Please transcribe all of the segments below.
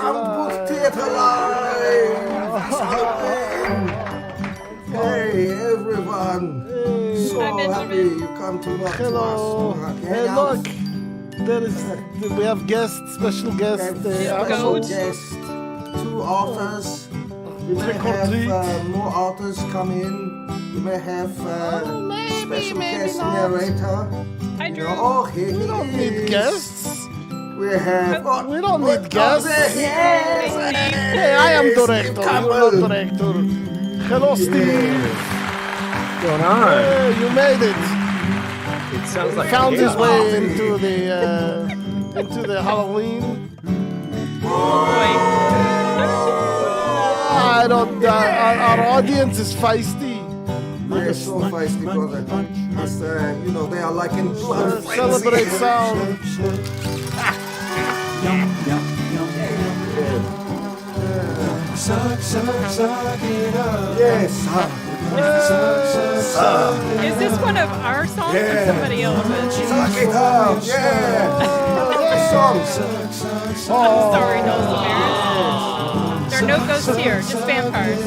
Soundbooth Theatre Live! Hey, everyone! So happy you come to watch Hello. us. Hey, look! We have guests, special guests. Special guests, 2 authors. We may have more authors come in. We may have special guest narrator. Hi, Drew. Here We don't need guests. We have. We don't need guests. Hey, I am director. You're not director. Hello, Steve. What's going on? Hey, you made it. It sounds like Found his way into the Halloween. I don't. Our audience is feisty. They're so feisty, brother. It's, they are like in blood. Celebrate sound. Yes. Is this one of our songs or somebody else's? Suck it up. Yeah. Songs. I'm sorry, Dulcimeres. There are no ghosts here, just vampires.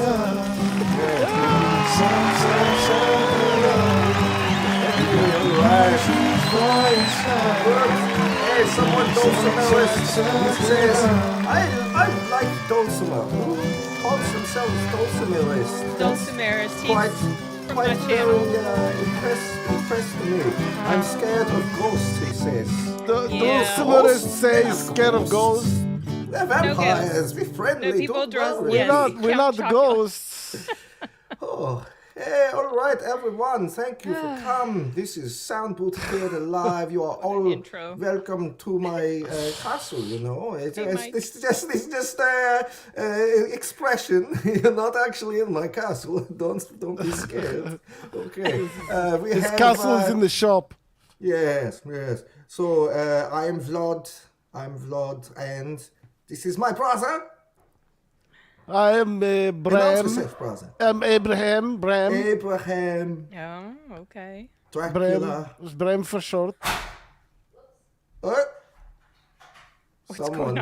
Hey, someone Dulcimer says, I like Dulcimer. Who calls themselves Dulcimerist? Dulcimeres, he's Quite from my channel. impressed me. I'm scared of ghosts, he says. Dulcimerist says scared of ghosts. They're vampires. Be friendly. No, people don't dress- worry. yeah. We're not the ghosts. Oh, hey, all right, everyone. Thank you for coming. This is Soundbooth Theatre Live. You are all intro. welcome to my castle. It's Mike. just expression. You're not actually in my castle. Don't be scared. Okay. His castle is in the shop. Yes. So I'm Vlad, and this is my brother. I am Announce Bram. yourself, brother. I'm Abraham. Bram. Abraham, Oh, okay. Dracula. Bram for short. Someone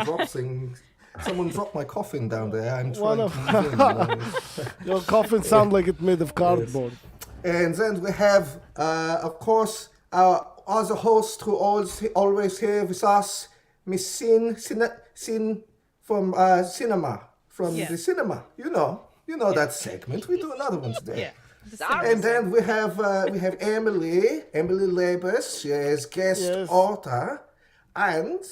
dropped my coffin down there. I'm One trying to film. Your coffin sounds like it's made of cardboard. And then we have, of course, our other host who always here with us, Miss Sin from Cynema. From the cinema, you know that segment. We do another one today. And then we have Emily Labus. She is guest author, and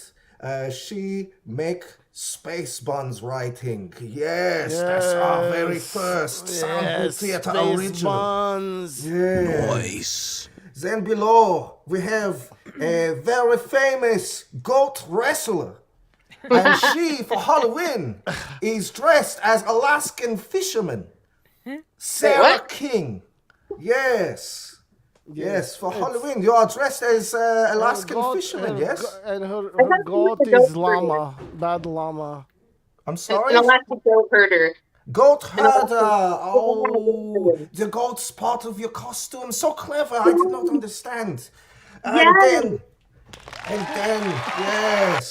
she make space buns writing. Yes, that's our very first Soundbooth Theatre original. Buns. Nice. Then below we have a very famous goat wrestler. And she, for Halloween, is dressed as Alaskan fisherman. Sarah King. Yes, for Halloween. You are dressed as Alaskan fisherman, yes? And her goat is llama. Bad llama. I'm sorry? An Alaskan goat herder. Goat herder. Oh, the goat's part of your costume. So clever. I did not understand. And then,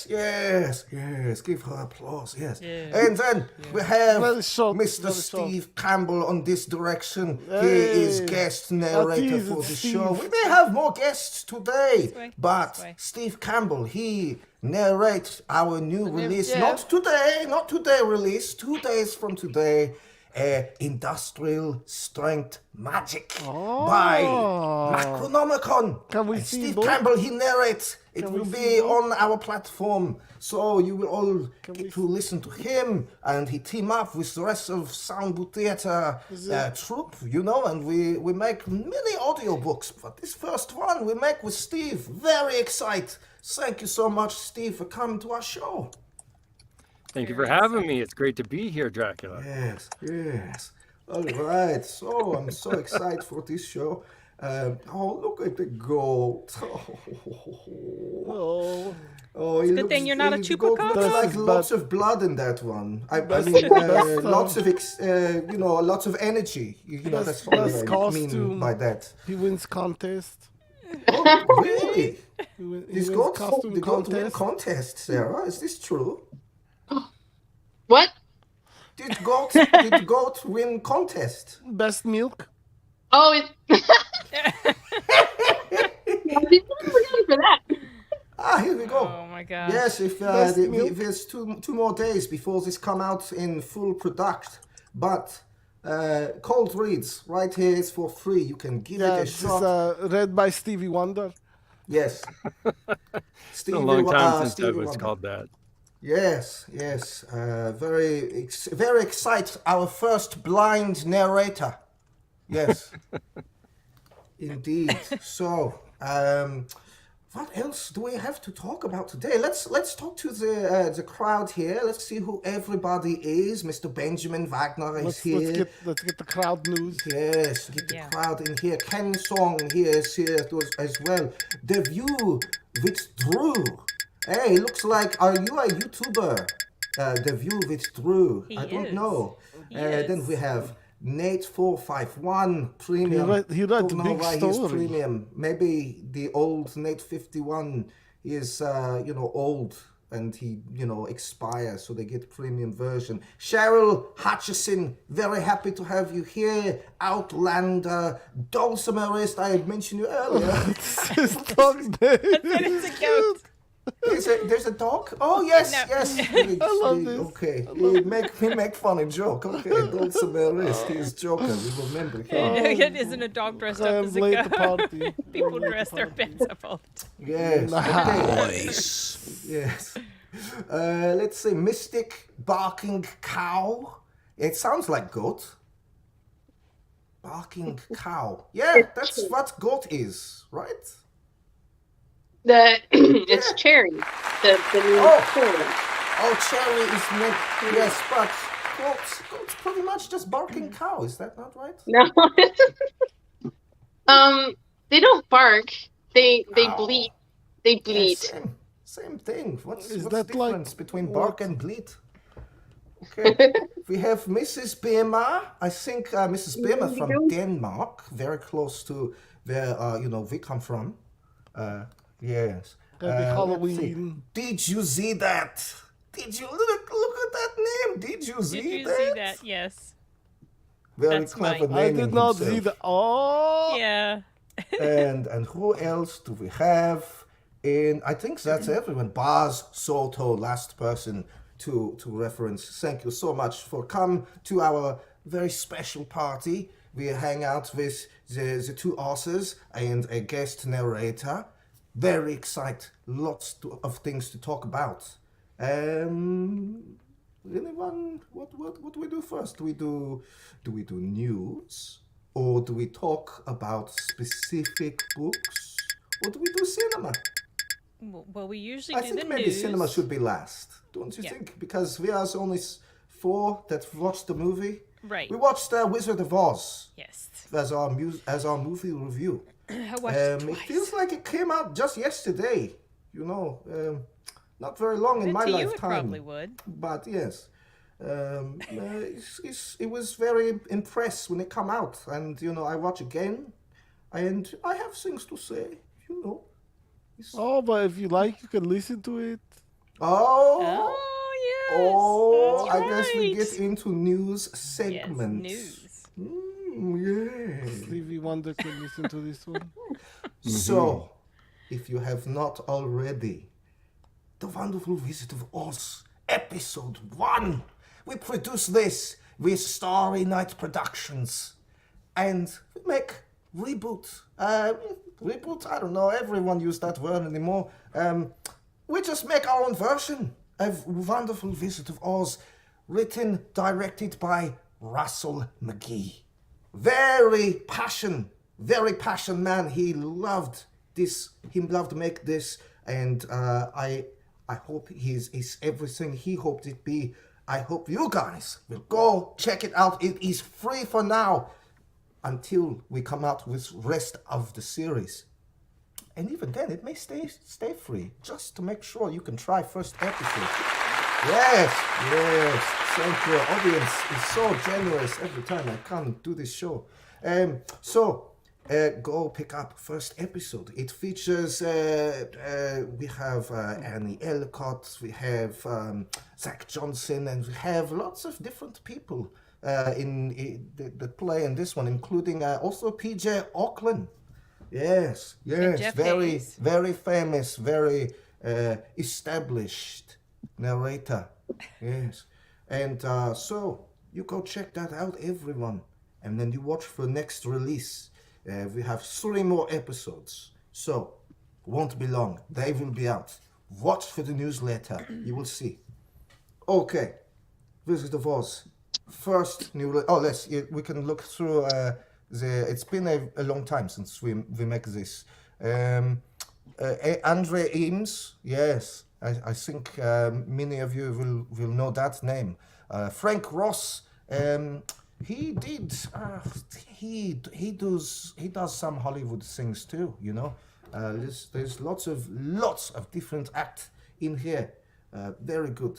yes, give her applause, yes. And then we have Mr. Steve Campbell on this direction. He is guest narrator for the show. We may have more guests today, but Steve Campbell, he narrates our new release. Not today release, 2 days from today. Industrial Strength Magic by Macronomicon. Can we see Steve both? Campbell, he narrates. It will be on our platform, so you will all get to listen to him, and he team up with the rest of Soundbooth Theatre troupe, and we make many audiobooks, but this first one we make with Steve. Very excited. Thank you so much, Steve, for coming to our show. Thank you for having me. It's great to be here, Dracula. Yes. All right. So I'm so excited for this show. Look at the goat. It's a good thing you're not a chupacabra. There's like lots of blood in that one. I mean, lots of energy. That's what I mean by that. He wins contest. Oh, really? He This wins goat, costume the goat win contest. contest, Sarah. Is this true? What? Did goat win contest? Best milk. Oh, it's... We're going for that. Here we go. Oh my gosh. Yes, if Best milk. there's two more days before this come out in full product, but cold reads right here is for free. You can give it a This shot. is read by Stevie Wonder. Yes. It's been a long time since Stevie that was Wonder. called that. Yes. Very excited. Our first blind narrator. Yes. Indeed. So, what else do we have to talk about today? Let's talk to the crowd here. Let's see who everybody is. Mr. Benjamin Wagner is here. Let's get the crowd news. Yes, get the crowd in here. Ken Song here is here as well. The View withdrew. Hey, looks like, are you a YouTuber? The View withdrew. I don't know. Then we have Nate451 Premium. He read Don't know big why he's story. premium. Maybe the old Nate51 is, old and he, expires, so they get premium version. Cheryl Hutchison, very happy to have you here. Outlander, Dulcimerist, I had mentioned you earlier. His dog's name. It's a goat. There's a dog? Oh, yes, No. yes. I love this. Okay, we make funny joke. Okay, Dulcimerist, he's joking. We remember him. It isn't a dog dressed I up am as a late to goat. party. People dress their pets up all the time. Yes. Okay. Yes. Let's say Mystic Barking Cow. It sounds like goat. Barking cow. Yeah, that's what goat is, right? It's Cherry. The new Cherry. Oh, Cherry is meant. Yes, but goat's pretty much just barking cow. Is that not right? No. They don't bark. They bleat. They Yeah, bleat. same thing. What's the that like difference between bark and bleat? Okay. We have Mrs. Bema. I think Mrs. Bema from Denmark, very close to where we come from. Yes. Happy Let's see. Halloween. Did you see that? Did you look at that name? Did you see Did you that? see that? Yes. Very That's clever mine. I naming did not himself. see the. Oh. Yeah. And who else do we have? I think that's everyone. Baz Soto, last person to reference. Thank you so much for come to our very special party. We hang out with the two authors and a guest narrator. Very excited. Lots of things to talk about. Anyone? What do we do first? Do we do news, or do we talk about specific books, or do we do cinema? Well, we usually I do think the maybe news. cinema should be last, don't you Yeah. think? Because we are only 4 that watched the movie. Right. We watched Wizard of Oz Yes. as our movie review. I watched it It twice. feels like it came out just yesterday. Not very long in my To you, it lifetime. probably would. But yes, it was very impressed when it come out, and I watch again, and I have things to say. Oh, but if you like, you can listen to it. Oh, yes. oh! That's I guess we right. get into news Yes, segments. news. Yeah. Stevie Wonder can listen to this one. So, if you have not already, The Wonderful Visit of Oz, Episode 1. We produce this with Starry Night Productions. And we make reboot. Reboot? I don't know. Everyone use that word anymore. We just make our own version of Wonderful Visit of Oz, written, directed by Russell McGee. Very passion man. He loved this. He loved to make this, and I hope he's everything he hoped it be. I hope you guys will go check it out. It is free for now until we come out with rest of the series. And even then, it may stay free, just to make sure you can try first episode. Yes. Thank you. Audience is so generous every time I come do this show. So go pick up first episode. It features we have Annie Ellicott, we have Zach Johnson, and we have lots of different people that play in this one, including also PJ Auckland. Yes, Jeff very Hayes. very famous, very established narrator. Yes, and so you go check that out, everyone, and then you watch for next release. We have 3 more episodes, so won't be long. They will be out. Watch for the newsletter. You will see. Okay, Wizard of Oz. First new. We can look through It's been a long time since we make this. Andre Eames. Yes, I think many of you will know that name. Frank Ross. He does some Hollywood things too, you know. There's lots of different acts in here. Very good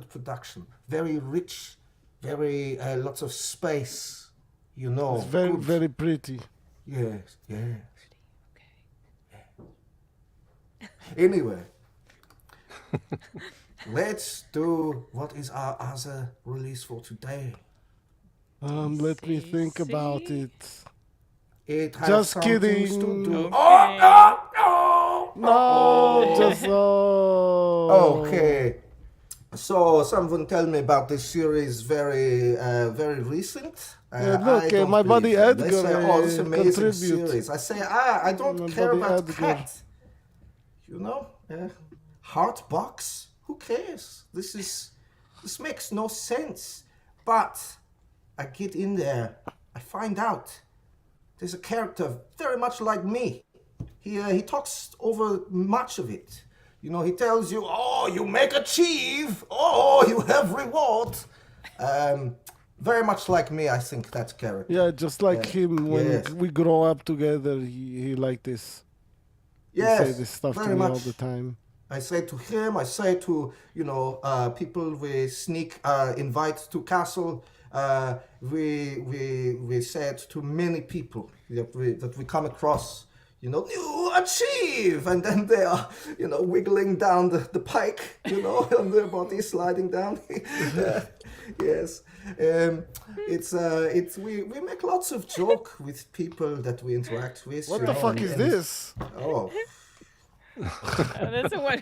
production. Very rich, very lots of space, you know. It's very, good. very pretty. Yes. Anyway, let's do what is our other release for today. Let me think about it. It has Just some things kidding. to do. Okay. No, just Okay. So someone tell me about this series very recent. Look, I don't my buddy believe them. They Edgar, say, oh, this amazing contribute. series. I say, I don't My care buddy about Edgar. cat. You know, Heartbox. Who cares? This makes no sense. But I get in there, I find out there's a character very much like me. He talks over much of it. You know, he tells you, oh, you make achieve, oh, you have reward. Very much like me, I think, that character. Yeah, just like him when yes. we grow up together, he like this. Yes, He say this stuff to very me much. all the time. I say to him, I say to, people we sneak invite to castle. We said to many people that we come across, you achieve, and then they are, wiggling down the pike, and their body sliding down. Yes, we make lots of joke with people that we interact with. What the fuck is this? Oh. That's a one.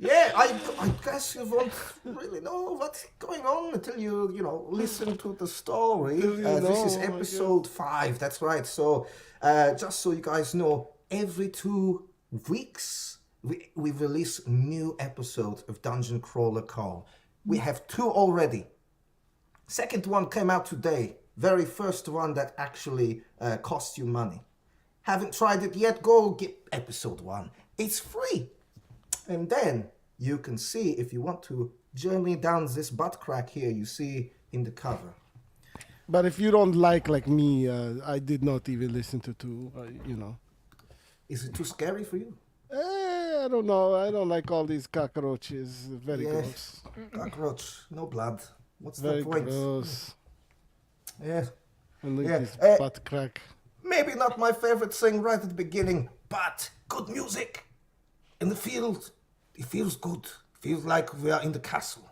Yeah, I guess you won't really know what's going on until you listen to the story. This is episode 5, that's right. So, just so you guys know, every 2 weeks we release a new episode of Dungeon Crawler Call. We have 2 already. Second one came out today. Very first one that actually costs you money. Haven't tried it yet? Go get episode 1. It's free. And then you can see, if you want to journey down this butt crack here you see in the cover. But if you don't like me, I did not even listen to 2, Is it too scary for you? I don't know. I don't like all these cockroaches. Very gross. Cockroach, no blood. What's Very the point? gross. Yeah. And look Yeah, at this butt crack. Maybe not my favorite thing right at the beginning, but good music. In the field, it feels good. Feels like we are in the castle.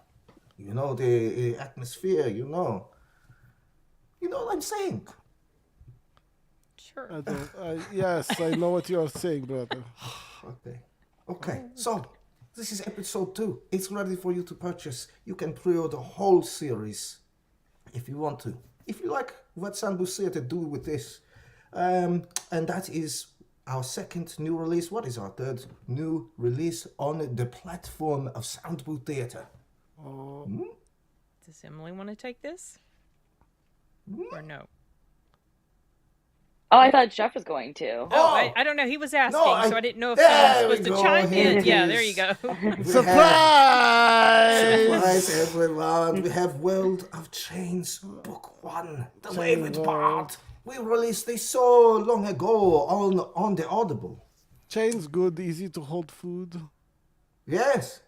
The atmosphere, You know what I'm saying? Sure. Yes, I know what you are saying, brother. Okay. So, this is episode 2. It's ready for you to purchase. You can pre-order the whole series if you want to. If you like what Soundbooth Theater do with this. And that is our second new release. What is our third new release on the platform of Soundbooth Theater? Does Emily want to take this? Or no? Oh, I thought Jeff was going to. Oh, I don't know. He was asking, so I didn't know if There someone was we supposed to go. chime Here in. it Yeah, is. there you go. Surprise! Everyone. We have World of Chains Book 1, The Wayward Part. We released this so long ago on the Audible. Chain's good, easy to hold food. Yes.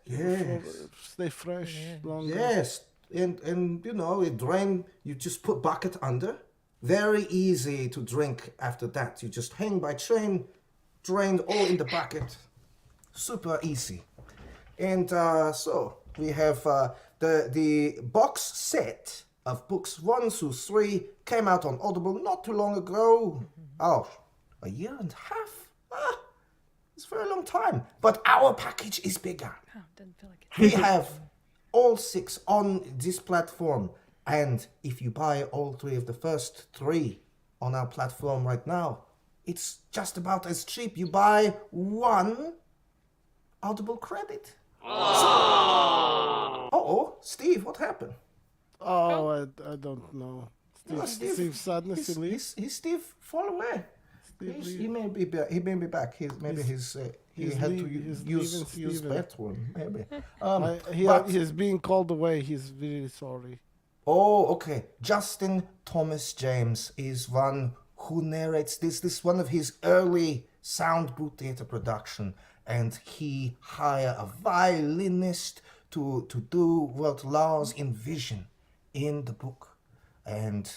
Stay fresh longer. Yes. And it drain, you just put bucket under, Very easy to drink after that. You just hang by chain, drained all in the bucket. Super easy. And so we have the box set of books 1 through 3 came out on Audible not too long ago. Oh, a year and a half? It's a very long time. But our package is bigger. Oh, doesn't feel like it. We have all 6 on this platform. And if you buy all 3 of the first 3 on our platform right now, it's just about as cheap. You buy 1 Audible credit. Uh-oh, Steve, what happened? Oh, I don't know. Steve Sadness leaves. He's Steve fall away. He may be back. He had to use bathroom. Maybe. He's being called away. He's really sorry. Oh, okay. Justin Thomas James is one who narrates this. This is one of his early Soundbooth theater production, and he hired a violinist to do what Lars envisioned in the book, and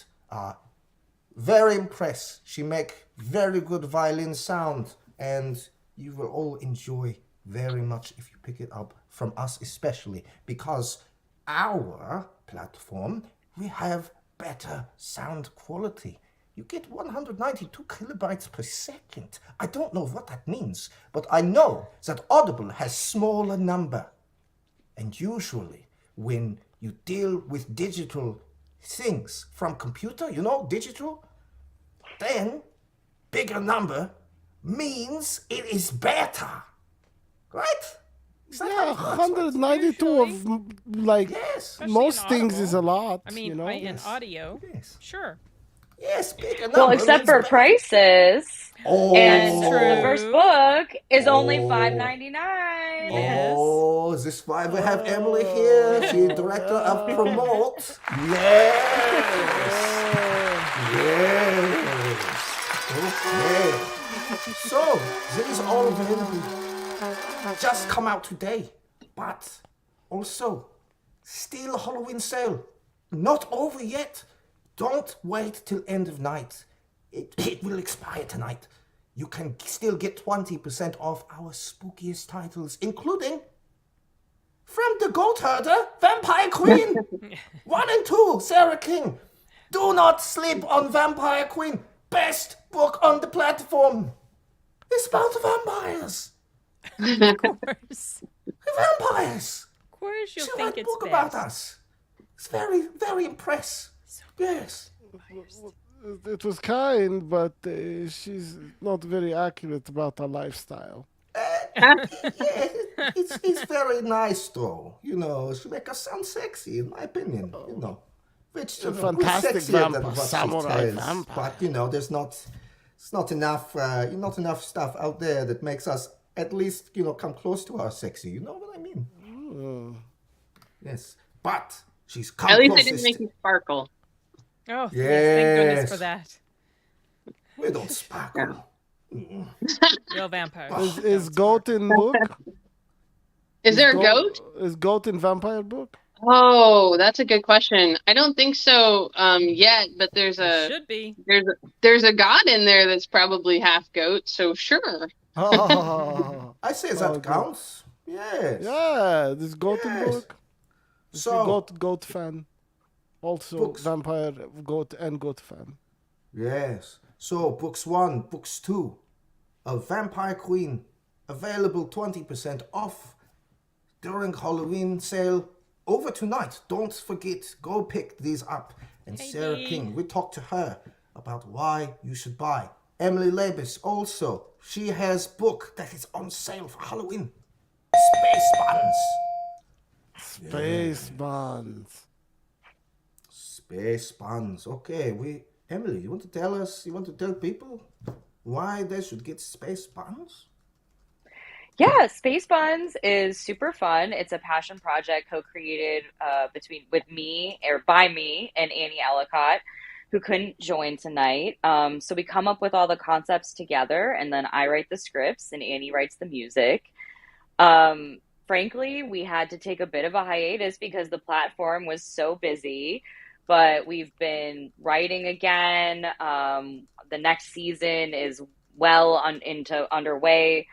very impressed. She make very good violin sound, and you will all enjoy very much if you pick it up from us, especially because our platform, we have better sound quality. You get 192 kilobytes per second. I don't know what that means, but I know that Audible has smaller number. And usually, when you deal with digital things from computer, digital, then bigger number means it is better. Right? Yeah, 192 of Yes. most in things Audible. is a lot. I mean, in Yes. audio, Yes. sure. Yes, bigger number. Well, except means for better. prices. Oh, And True. the first book is only Oh. $5.99. Yes. Oh, this is why we have Emily here. She's director of Promote. Yes. Okay. So, this is all available. Just come out today. But also, still Halloween sale. Not over yet. Don't wait till end of night. It will expire tonight. You can still get 20% off our spookiest titles, including From the Goat Herder, Vampire Queen, 1 and 2, Sarah King. Do not sleep on Vampire Queen. Best book on the platform. It's about vampires. Of course. Vampires. Of course you'll She think wrote a it's book best. about us. It's very, very impressive. Yes. It was kind, but she's not very accurate about her lifestyle. Yeah, it's very nice though. She make us sound sexy, in my opinion. Which A fantastic sexier than vampire, what she samurai tells. vampire. But there's not enough stuff out there that makes us at least come close to our sexy. You know what I mean? Yes, but she's come At least I closest. didn't make you sparkle. Oh, yes. Thank goodness Yes. for that. We don't sparkle. Real vampires. Is goat in book? Is there a goat? Is goat in vampire book? Oh, that's a good question. I don't think so yet, but It should be. there's a god in there that's probably half goat, so sure. Oh, I say Oh, that good. counts. Yes. yeah, this goat in Yes. book. If So- you goat fan, also Books. vampire goat and goat fan. Yes. So, books 1, books 2, A Vampire Queen, available 20% off during Halloween sale over tonight. Don't forget, go pick these up. And Hey, Sarah Dee. King, we talked to her about why you should buy. Emily Labus also, she has book that is on sale for Halloween. Space Buns. Space buns. Space Buns. Okay, Emily, you want to tell people why they should get Space Buns? Yeah, Space Buns is super fun. It's a passion project co-created by me and Annie Ellicott, who couldn't join tonight. So we come up with all the concepts together, and then I write the scripts, and Annie writes the music. Frankly, we had to take a bit of a hiatus because the platform was so busy. but we've been writing again. The next season is underway.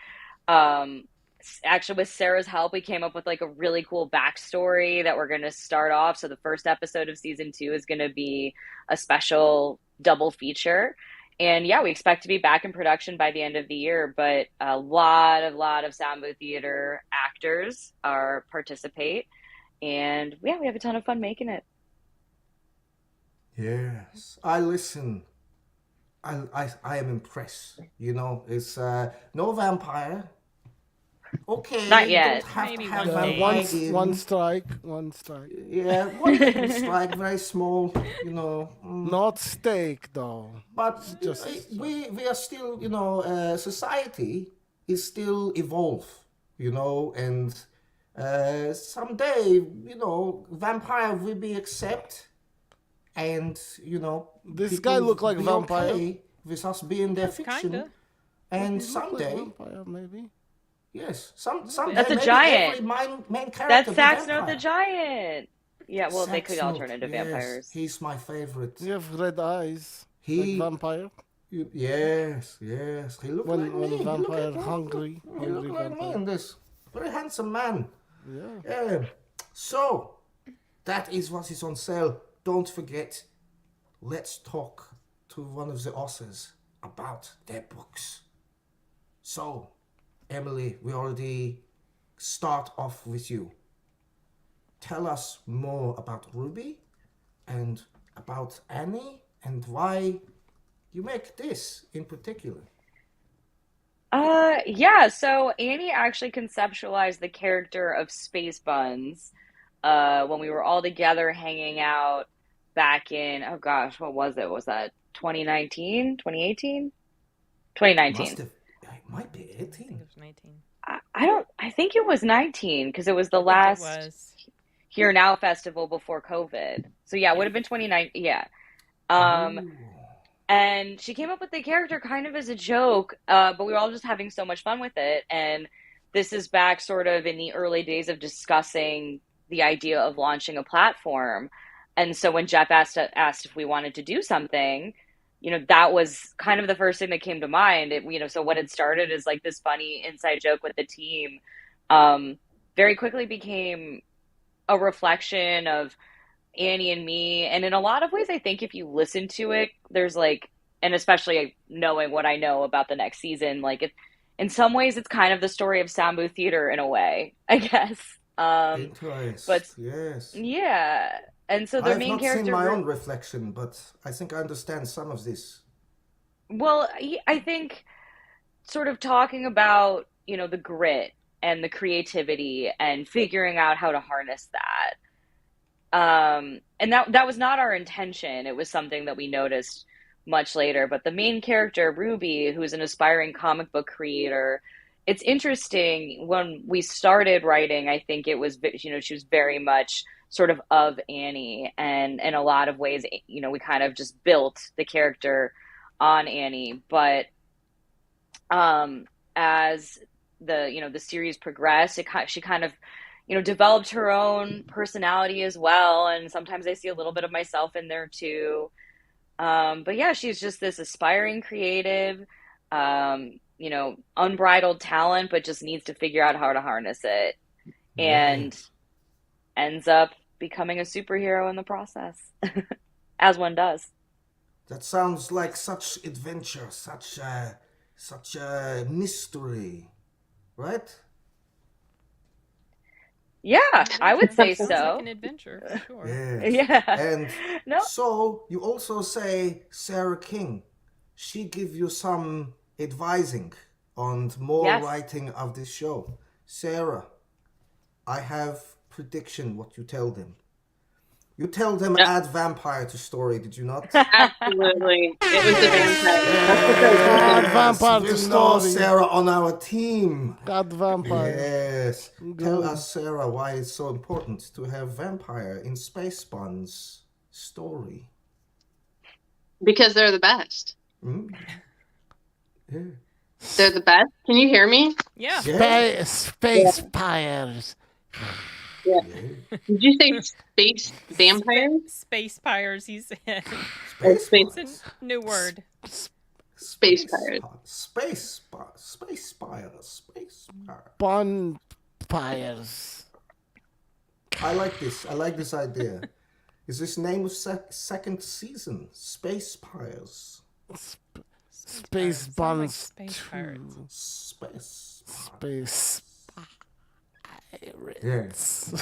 Actually, with Sarah's help, we came up with like a really cool backstory that we're going to start off. So the first episode of season 2 is going to be a special double feature. And yeah, we expect to be back in production by the end of the year, but a lot of Soundbooth Theater actors participate. And yeah, we have a ton of fun making it. Yes, I listen. I am impressed. You know, it's no vampire. Okay, Not you yet. don't have Maybe to have one vampire day. in. One strike. Yeah, one strike, very small. You know. Not steak, though. But Just- we are still, you know, society is still evolve, you know, and someday, you know, vampire will be accept, and you know, This people guy look like be vampire. okay with us being their Yes, fiction, kinda. and He look like someday, vampire, maybe. yes, someday That's a maybe giant. every main character That's be Saxon the vampire. Giant. Yeah, well, they could all Saxon, turn into yes, vampires. He's my favorite. You have red eyes. He- Like vampire. Yes, he look When like me. He vampire look hungry. He look like me vampire. in this. Very handsome man. Yeah. So, that is what is on sale. Don't forget, let's talk to one of the authors about their books. So, Emily, we already start off with you. Tell us more about Ruby and about Annie and why you make this in particular. Yeah, so Annie actually conceptualized the character of Space Buns when we were all together hanging out back in, oh gosh, what was it? Was that 2019? 2018? 2019. It might be I think 18. it was 19. I think it was 19 because it was the I think last it was. Here Now festival before COVID. So yeah, it would have been 2019. Yeah. And she came up with the character kind of as a joke, but we were all just having so much fun with it. And this is back sort of in the early days of discussing the idea of launching a platform. And so when Jeff asked if we wanted to do something, you know, that was kind of the first thing that came to mind. So what had started as like this funny inside joke with the team, very quickly became a reflection of Annie and me. And in a lot of ways, I think if you listen to it, there's like, and especially knowing what I know about the next season, like in some ways it's kind of the story of Soundbooth Theater in a way, I guess. Interesting. But yes. yeah. And so the I've main not character, seen my own reflection, but I think I understand some of this. well, I think sort of talking about, you know, the grit and the creativity and figuring out how to harness that. And that was not our intention. It was something that we noticed much later. But the main character, Ruby, who's an aspiring comic book creator, it's interesting. When we started writing, I think it was, you know, she was very much sort of Annie. And in a lot of ways, you know, we kind of just built the character on Annie. But as the series progressed, she kind of, you know, developed her own personality as well. And sometimes I see a little bit of myself in there too. But yeah, she's just this aspiring creative, you know, unbridled talent, but just needs to figure out how to harness it, and ends up becoming a superhero in the process, as one does. That sounds like such adventure, such a mystery, right? Yeah, I would say Sounds so. like an adventure, for sure. Yes. Yeah. And No. so you also say Sarah King. She give you some advising on more Yes. writing of this show. Sarah, I have prediction what you tell them. You tell them add vampire to story, did you not? Absolutely. It was the vampire. God, vampire to Restore story. Sarah on our team. God, vampire. Yes. Tell Good. us, Sarah, why it's so important to have vampire in Space Bun's story. Because they're the best. Mm? Yeah. They're the best. Can you hear me? Yeah. Space pyres. Yeah. Yeah. Did you say space vampires? Space pyres, he said. Space Space- It's a new word. Space pirates. Space pirates. Bonfires. I like this. I like this idea. Is this name of second season? Space Pirates. Space Sound like Buns space pirates. 2. Space. Space Yes.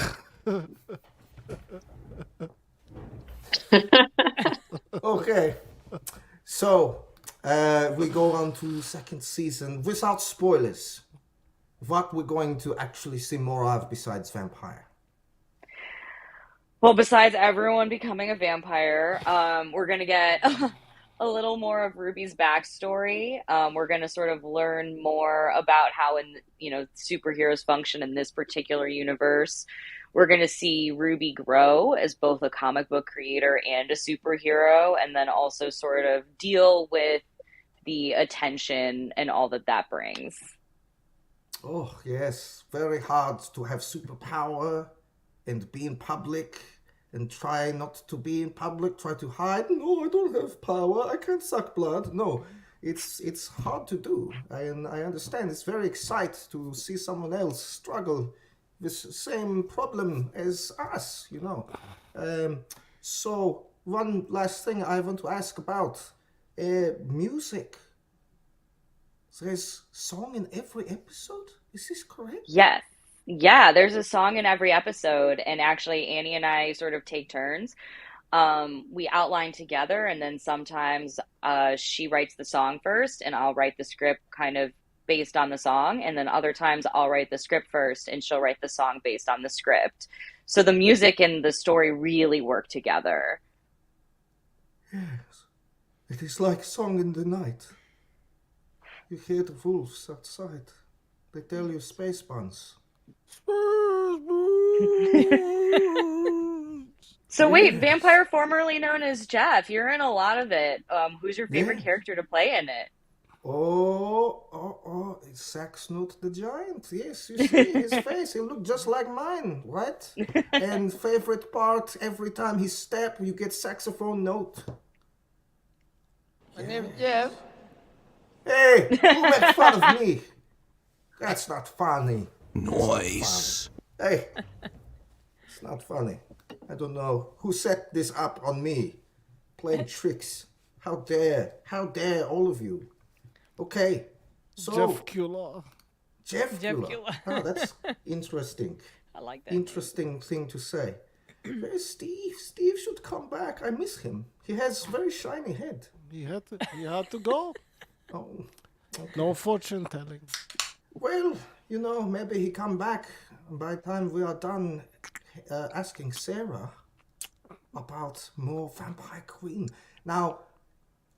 Okay. So we go on to second season without spoilers. What we're going to actually see more of besides vampire? Well, besides everyone becoming a vampire, we're going to get a little more of Ruby's backstory. We're going to sort of learn more about how superheroes function in this particular universe. We're going to see Ruby grow as both a comic book creator and a superhero, and then also sort of deal with the attention and all that brings. Oh, yes. Very hard to have superpower and be in public and try not to be in public, try to hide. No, I don't have power. I can't suck blood. No, it's hard to do. I understand. It's very exciting to see someone else struggle with the same problem as us, you know. So one last thing I want to ask about music. There's song in every episode? Is this correct? Yes. Yeah, there's a song in every episode, and actually Annie and I sort of take turns. We outline together, and then sometimes she writes the song first, and I'll write the script kind of based on the song, and then other times I'll write the script first, and she'll write the song based on the script. So the music and the story really work together. Yes. It is like song in the night. You hear the wolves outside. They tell you space buns. So wait, vampire formerly known as Jeff, you're in a lot of it. Who's your favorite Yeah. character to play in it? It's Saxnut the Giant. Yes, you see his face. He looked just like mine, right? And favorite part, every time he step, you get saxophone note. My name is Jeff. Hey, who made fun of me? That's not funny. Noise. Hey, it's not funny. I don't know who set this up on me. Playing tricks. How dare all of you. Okay, so Jeff Kula. Jeff Jeff Kula. Kula. Oh, that's interesting. I like that. Interesting thing to say. Where's Steve? Steve should come back. I miss him. He has very shiny head. He had to go. Oh, No fortune telling. well, maybe he come back by the time we are done asking Sarah about more Vampire Queen. Now,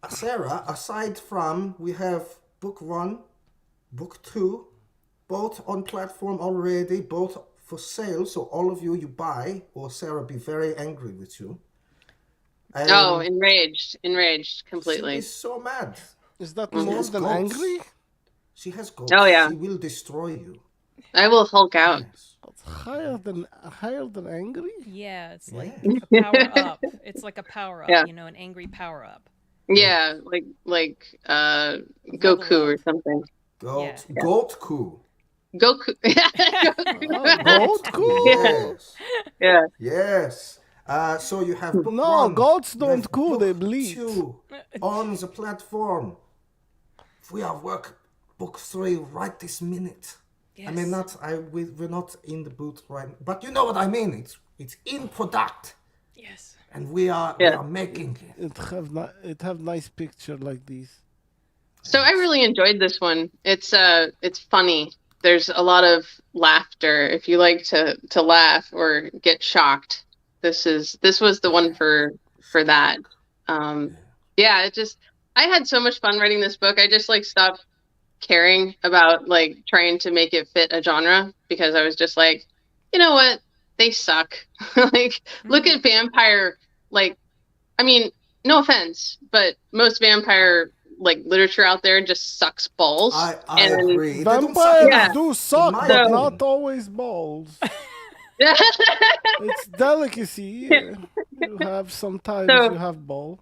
Sarah, aside from we have book 1, book 2, both on platform already, both for sale, so all of you buy, or Sarah be very angry with you. Enraged completely. She is so mad. Is that She more has than goats. angry? She has goals. Oh, yeah. She will destroy you. I will Hulk out. Yes. That's higher than angry? Yeah, it's like Yeah. a power up. It's like a power up, Yeah. an angry power up. Yeah, like Goku or something. Goat, Yeah. goat coup. Goku. Goat cool? Yes. Yeah. Yes. So you have book No, 1, goats you don't have coo, book they bleed. 2 on the platform. We are work book 3 right this minute. I mean, Yes. we're not in the booth right, but you know what I mean. It's in product, Yes. and we are making it. It have nice picture like these. So I really enjoyed this one. It's funny. There's a lot of laughter. If you like to laugh or get shocked, this was the one for that. I had so much fun writing this book. I just stopped caring about trying to make it fit a genre, because I was just like, you know what? They suck. Look at vampire, I mean, no offense, but most vampire literature out there just sucks balls. I And- agree. They don't suck Vampires enough, do in suck, my but opinion. not always balls. It's delicacy. You have sometimes So- you have both.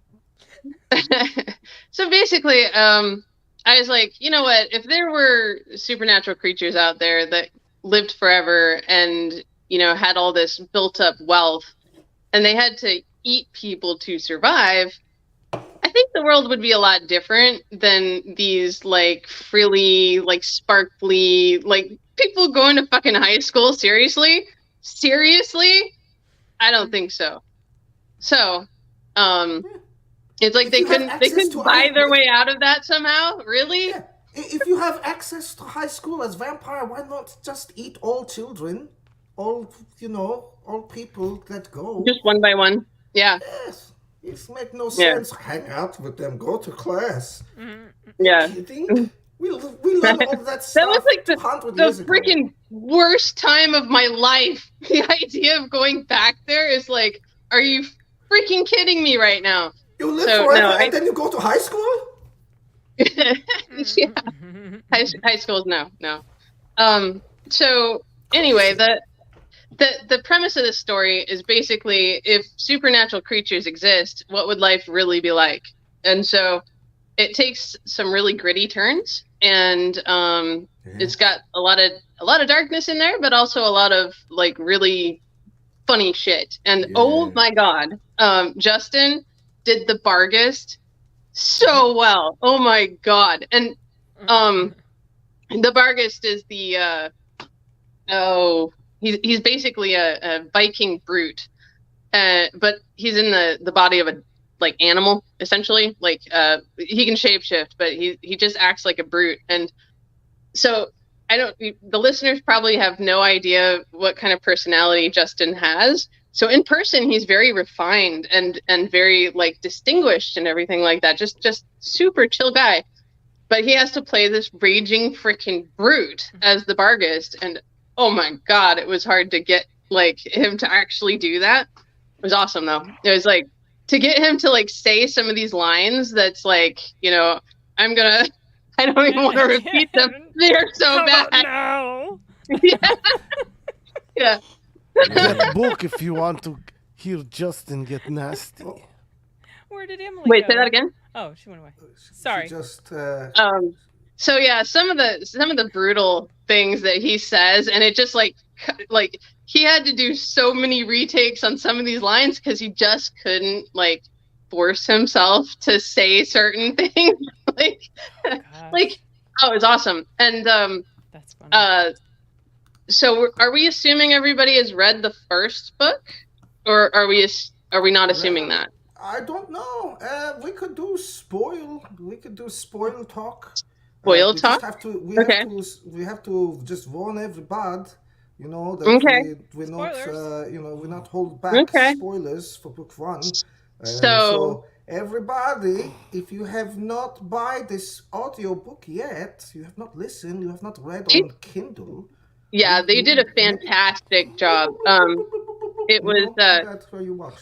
So basically, I was like, you know what? If there were supernatural creatures out there that lived forever and, you know, had all this built up wealth and they had to eat people to survive, I think the world would be a lot different than these like frilly, like sparkly, like people going to fucking high school. Seriously? I don't think so. So, it's like If they you have couldn't access to buy their art- way out of that somehow. Really? Yeah. If you have access to high school as vampire, why not just eat all children, all all people that go? Just one by one. Yeah. Yes, it make no Yeah. sense. Hang out with them, go to class. Yeah. Kidding? We learned all that stuff. That was like 200 the years ago. freaking worst time of my life. The idea of going back there is like, are you freaking kidding me right now? You live So, forever no, and then you go to high school? Yeah. High schools, no. So anyway, the premise of this story is basically if supernatural creatures exist, what would life really be like? And so it takes some really gritty turns, and it's got a lot of darkness in there, but also a lot of like really funny shit. And oh my god, Justin did the Bargist so well. Oh my god. And the Bargist is the he's basically a Viking brute, but he's in the body of a like animal essentially. Like he can shapeshift, but he just acts like a brute. And so the listeners probably have no idea what kind of personality Justin has. So in person, he's very refined and very like distinguished and everything like that. Just super chill guy. But he has to play this raging freaking brute as the Bargist. And oh my God, it was hard to get like him to actually do that. It was awesome though. It was like to get him to like say some of these lines that's like, I don't even want to repeat them. They're so bad. No. Yeah. Get book if you want to hear Justin get nasty. Where did Emily Wait, go? say that again. Oh, she went away. Sorry. She just So yeah, some of the brutal things that he says, and it just like he had to do so many retakes on some of these lines because he just couldn't like force himself to say certain things. It was awesome. And That's funny. so are we assuming everybody has read the first book, or are we not assuming that? I don't know. We could do spoil. We could do spoil talk. Spoil We talk? just have to. Okay. We have to just warn everybody. That Okay. we're not. Spoilers. We're not hold back Okay. spoilers for book one. So everybody, if you have not buy this audio book yet, you have not listened, you have not read on Kindle. yeah, they did a fantastic job. It was That's where you watch.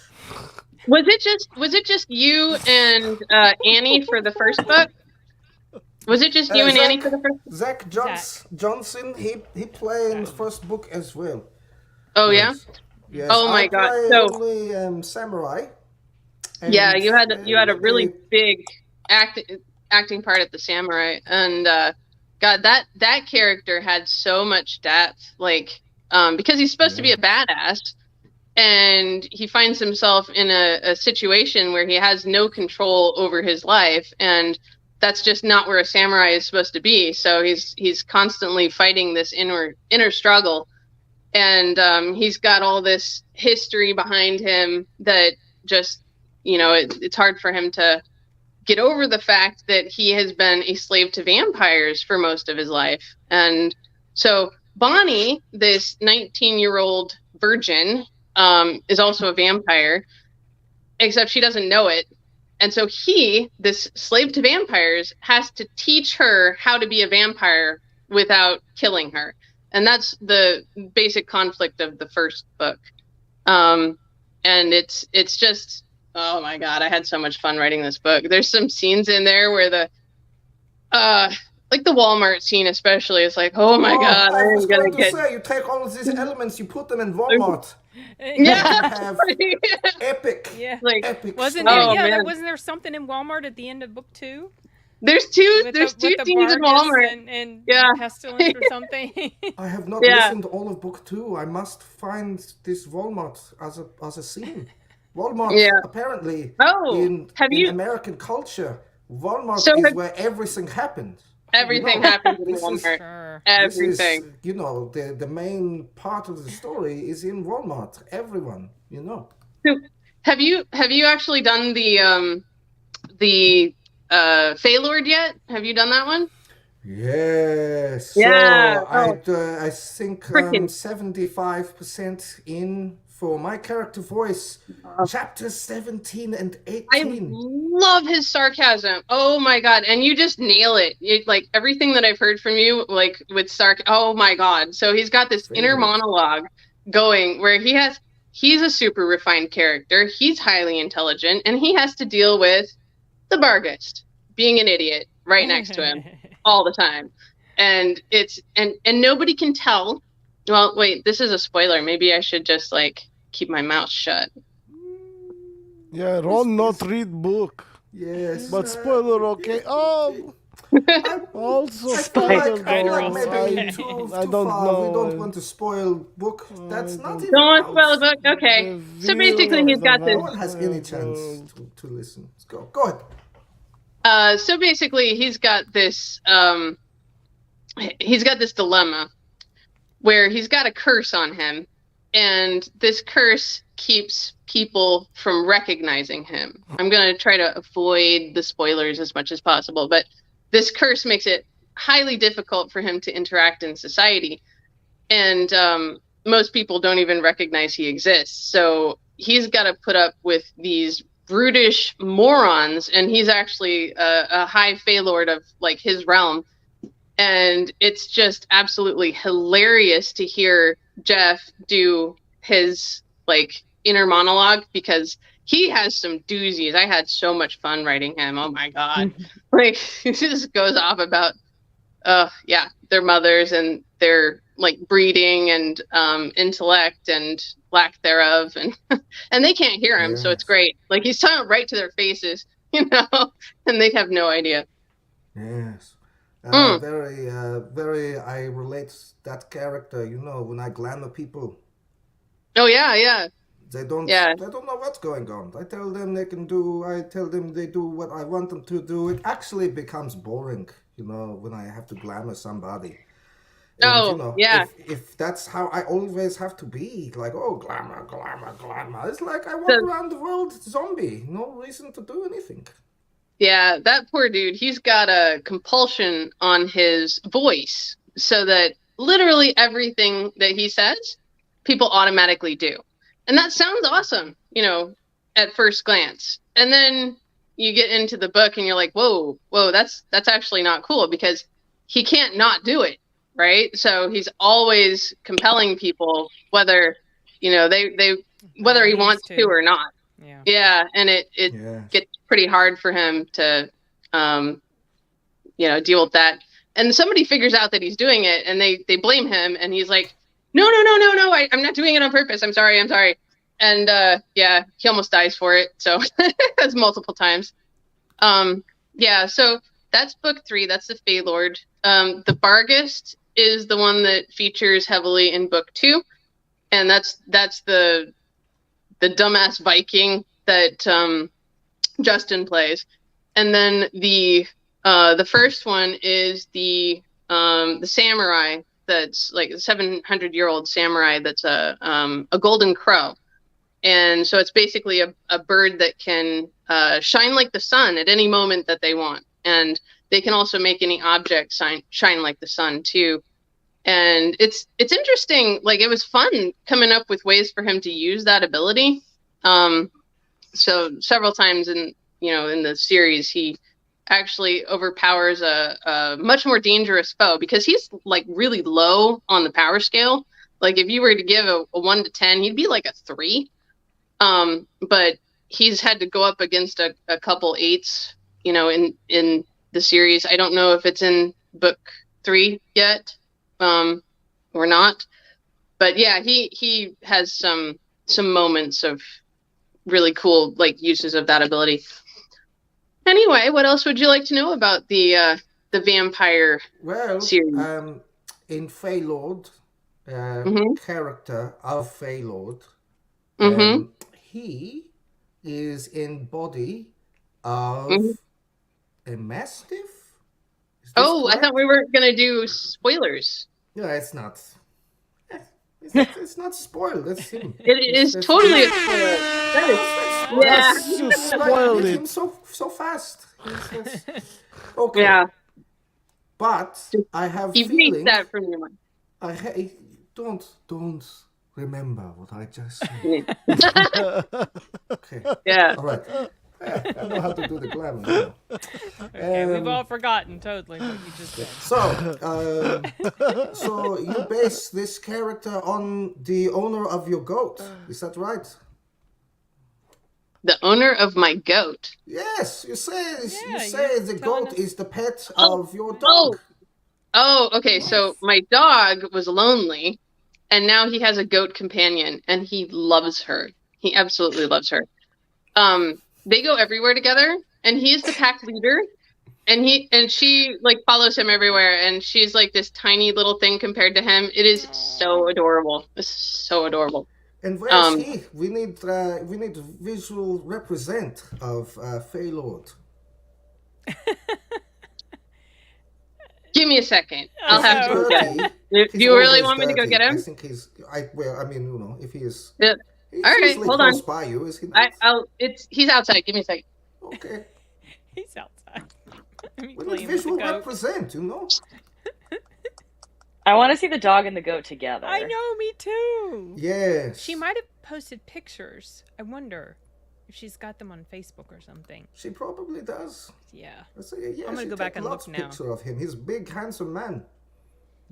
Was it just you and Annie for the first book? Was it just you and Annie for the first? Zach Johnson, he played in the first book as well. Oh yeah. Yes, Oh my I God, play so- only samurai. Yeah, you had a really they- big acting part at the samurai, and God, that character had so much depth, like because he's supposed to be a badass, and he finds himself in a situation where he has no control over his life, and that's just not where a samurai is supposed to be. So he's constantly fighting this inner struggle, and he's got all this history behind him that just it's hard for him to get over the fact that he has been a slave to vampires for most of his life. And so Bonnie, this 19-year-old virgin, is also a vampire, except she doesn't know it. And so he, this slave to vampires, has to teach her how to be a vampire without killing her. And that's the basic conflict of the first book. And it's just, oh my God, I had so much fun writing this book. There's some scenes in there where the the Walmart scene especially is like, oh my god, I was I'm gonna going to get say, you take all of these elements, you put them in Walmart. yeah. Have epic, Yeah. Like, epic Wasn't there? Oh, Yeah, man. wasn't there something in Walmart at the end of book 2 there's two with there's the, two with the scenes in Vargas Walmart. and Yeah. pestilence or something? I have not Yeah. listened to all of book 2. I must find this Walmart as a scene. Walmart, Yeah. apparently, Oh, in American culture, Walmart So is have- where everything happens. everything You know, happens in this is- Walmart. Sure. Everything. This is, you know, the main part of the story is in Walmart. Everyone, you know. So, have you actually done the Feylord yet? Have you done that one? Yes. Yeah. So I think Frickin'. 75% in for my character voice, chapters 17 and I 18. love his sarcasm. Oh my god, and you just nail it. Like everything that I've heard from you, like with oh my god. So he's got this inner monologue going where he's a super refined character. He's highly intelligent, and he has to deal with the Barghest being an idiot right next to him all the time. And it's and nobody can tell. Well, wait, this is a spoiler. Maybe I should just like keep my mouth shut. Yeah, Ron not read book. Yes. But spoiler, okay. Oh, also I feel spoiler. like, I feel like though. maybe Okay. too I too don't far. know. We don't want to spoil book. That's not even Don't out. spoil the book. Okay. So basically, he's got No this. one has any chance to listen. Let's go. Go ahead. So basically, he's got this dilemma where he's got a curse on him, and this curse keeps people from recognizing him. I'm going to try to avoid the spoilers as much as possible, but this curse makes it highly difficult for him to interact in society, and most people don't even recognize he exists. So he's got to put up with these brutish morons, and he's actually a high Feylord of like his realm. And it's just absolutely hilarious to hear Jeff do his like inner monologue, because he has some doozies. I had so much fun writing him. Oh my god. Like he just goes off about their mothers and their like breeding and intellect and lack thereof, and and they can't hear him, so it's great. Like he's talking right to their faces, you know, and they have no idea. Yes. Very, I relate that character, you know, when I glamour people. Oh yeah. They don't know what's going on. I tell them they do what I want them to do. It actually becomes boring, you know, when I have to glamour somebody. And, you know, if that's how I always have to be, like, oh, glamour. It's like I walk around the world zombie. No reason to do anything. Yeah, that poor dude, he's got a compulsion on his voice so that literally everything that he says, people automatically do. And that sounds awesome, you know, at first glance. And then you get into the book and you're like, whoa, that's actually not cool, because he can't not do it, right? So he's always compelling people, whether, you know, whether he wants to or not. Yeah, and it gets pretty hard for him to, you know, deal with that. And somebody figures out that he's doing it, and they blame him, and he's like, no, I'm not doing it on purpose. I'm sorry. And he almost dies for it. So that's multiple times. So that's book 3. That's the Feylord. The Barghest is the one that features heavily in book 2, and that's the dumbass Viking that Justin plays. And then the first one is the samurai that's like a 700-year-old samurai that's a golden crow. And so it's basically a bird that can shine like the sun at any moment that they want. And they can also make any object shine like the sun too. And it's interesting. Like, it was fun coming up with ways for him to use that ability. So several times in the series, he actually overpowers a much more dangerous foe, because he's like really low on the power scale. Like, if you were to give a 1 to 10, he'd be like a 3. But he's had to go up against a couple 8s, you know, in the series. I don't know if it's in book 3 yet, or not. But yeah, he has some moments of really cool like uses of that ability. Anyway, what else would you like to know about the vampire series? In Feylord, character of Feylord, he is in body of a mastiff. Oh, correct? I thought we were gonna do spoilers. No, it's not. It's not spoiled. That's him. It is totally a spoiler. You spoiled it. Him so fast. Okay. Yeah. But I have feeling that from your mind. I don't remember what I just said. Okay. Yeah. All right. I know how to do the glamour now. Okay, we've all forgotten totally what you just said. So you base this character on the owner of your goat. Is that right? The owner of my goat. Yes, you say the goat is the pet of your dog. Oh, okay. So my dog was lonely, and now he has a goat companion, and he loves her. He absolutely loves her. They go everywhere together, and he is the pack leader, and she like follows him everywhere, and she's like this tiny little thing compared to him. It is so adorable. It's so adorable. And where is he? We need visual represent of Feylord. Give me a second. I'll have to get. Do you really want me to go get him? I think he's. If he is. Yeah. All right, hold on. By you, is he not? He's outside. Give me a second. Okay. He's outside. We need visual represent, I want to see the dog and the goat together. I know, me too. Yes. She might have posted pictures. I wonder if she's got them on Facebook or something. She probably does. Yeah. I'm gonna go back and look now. Picture of him. He's a big, handsome man.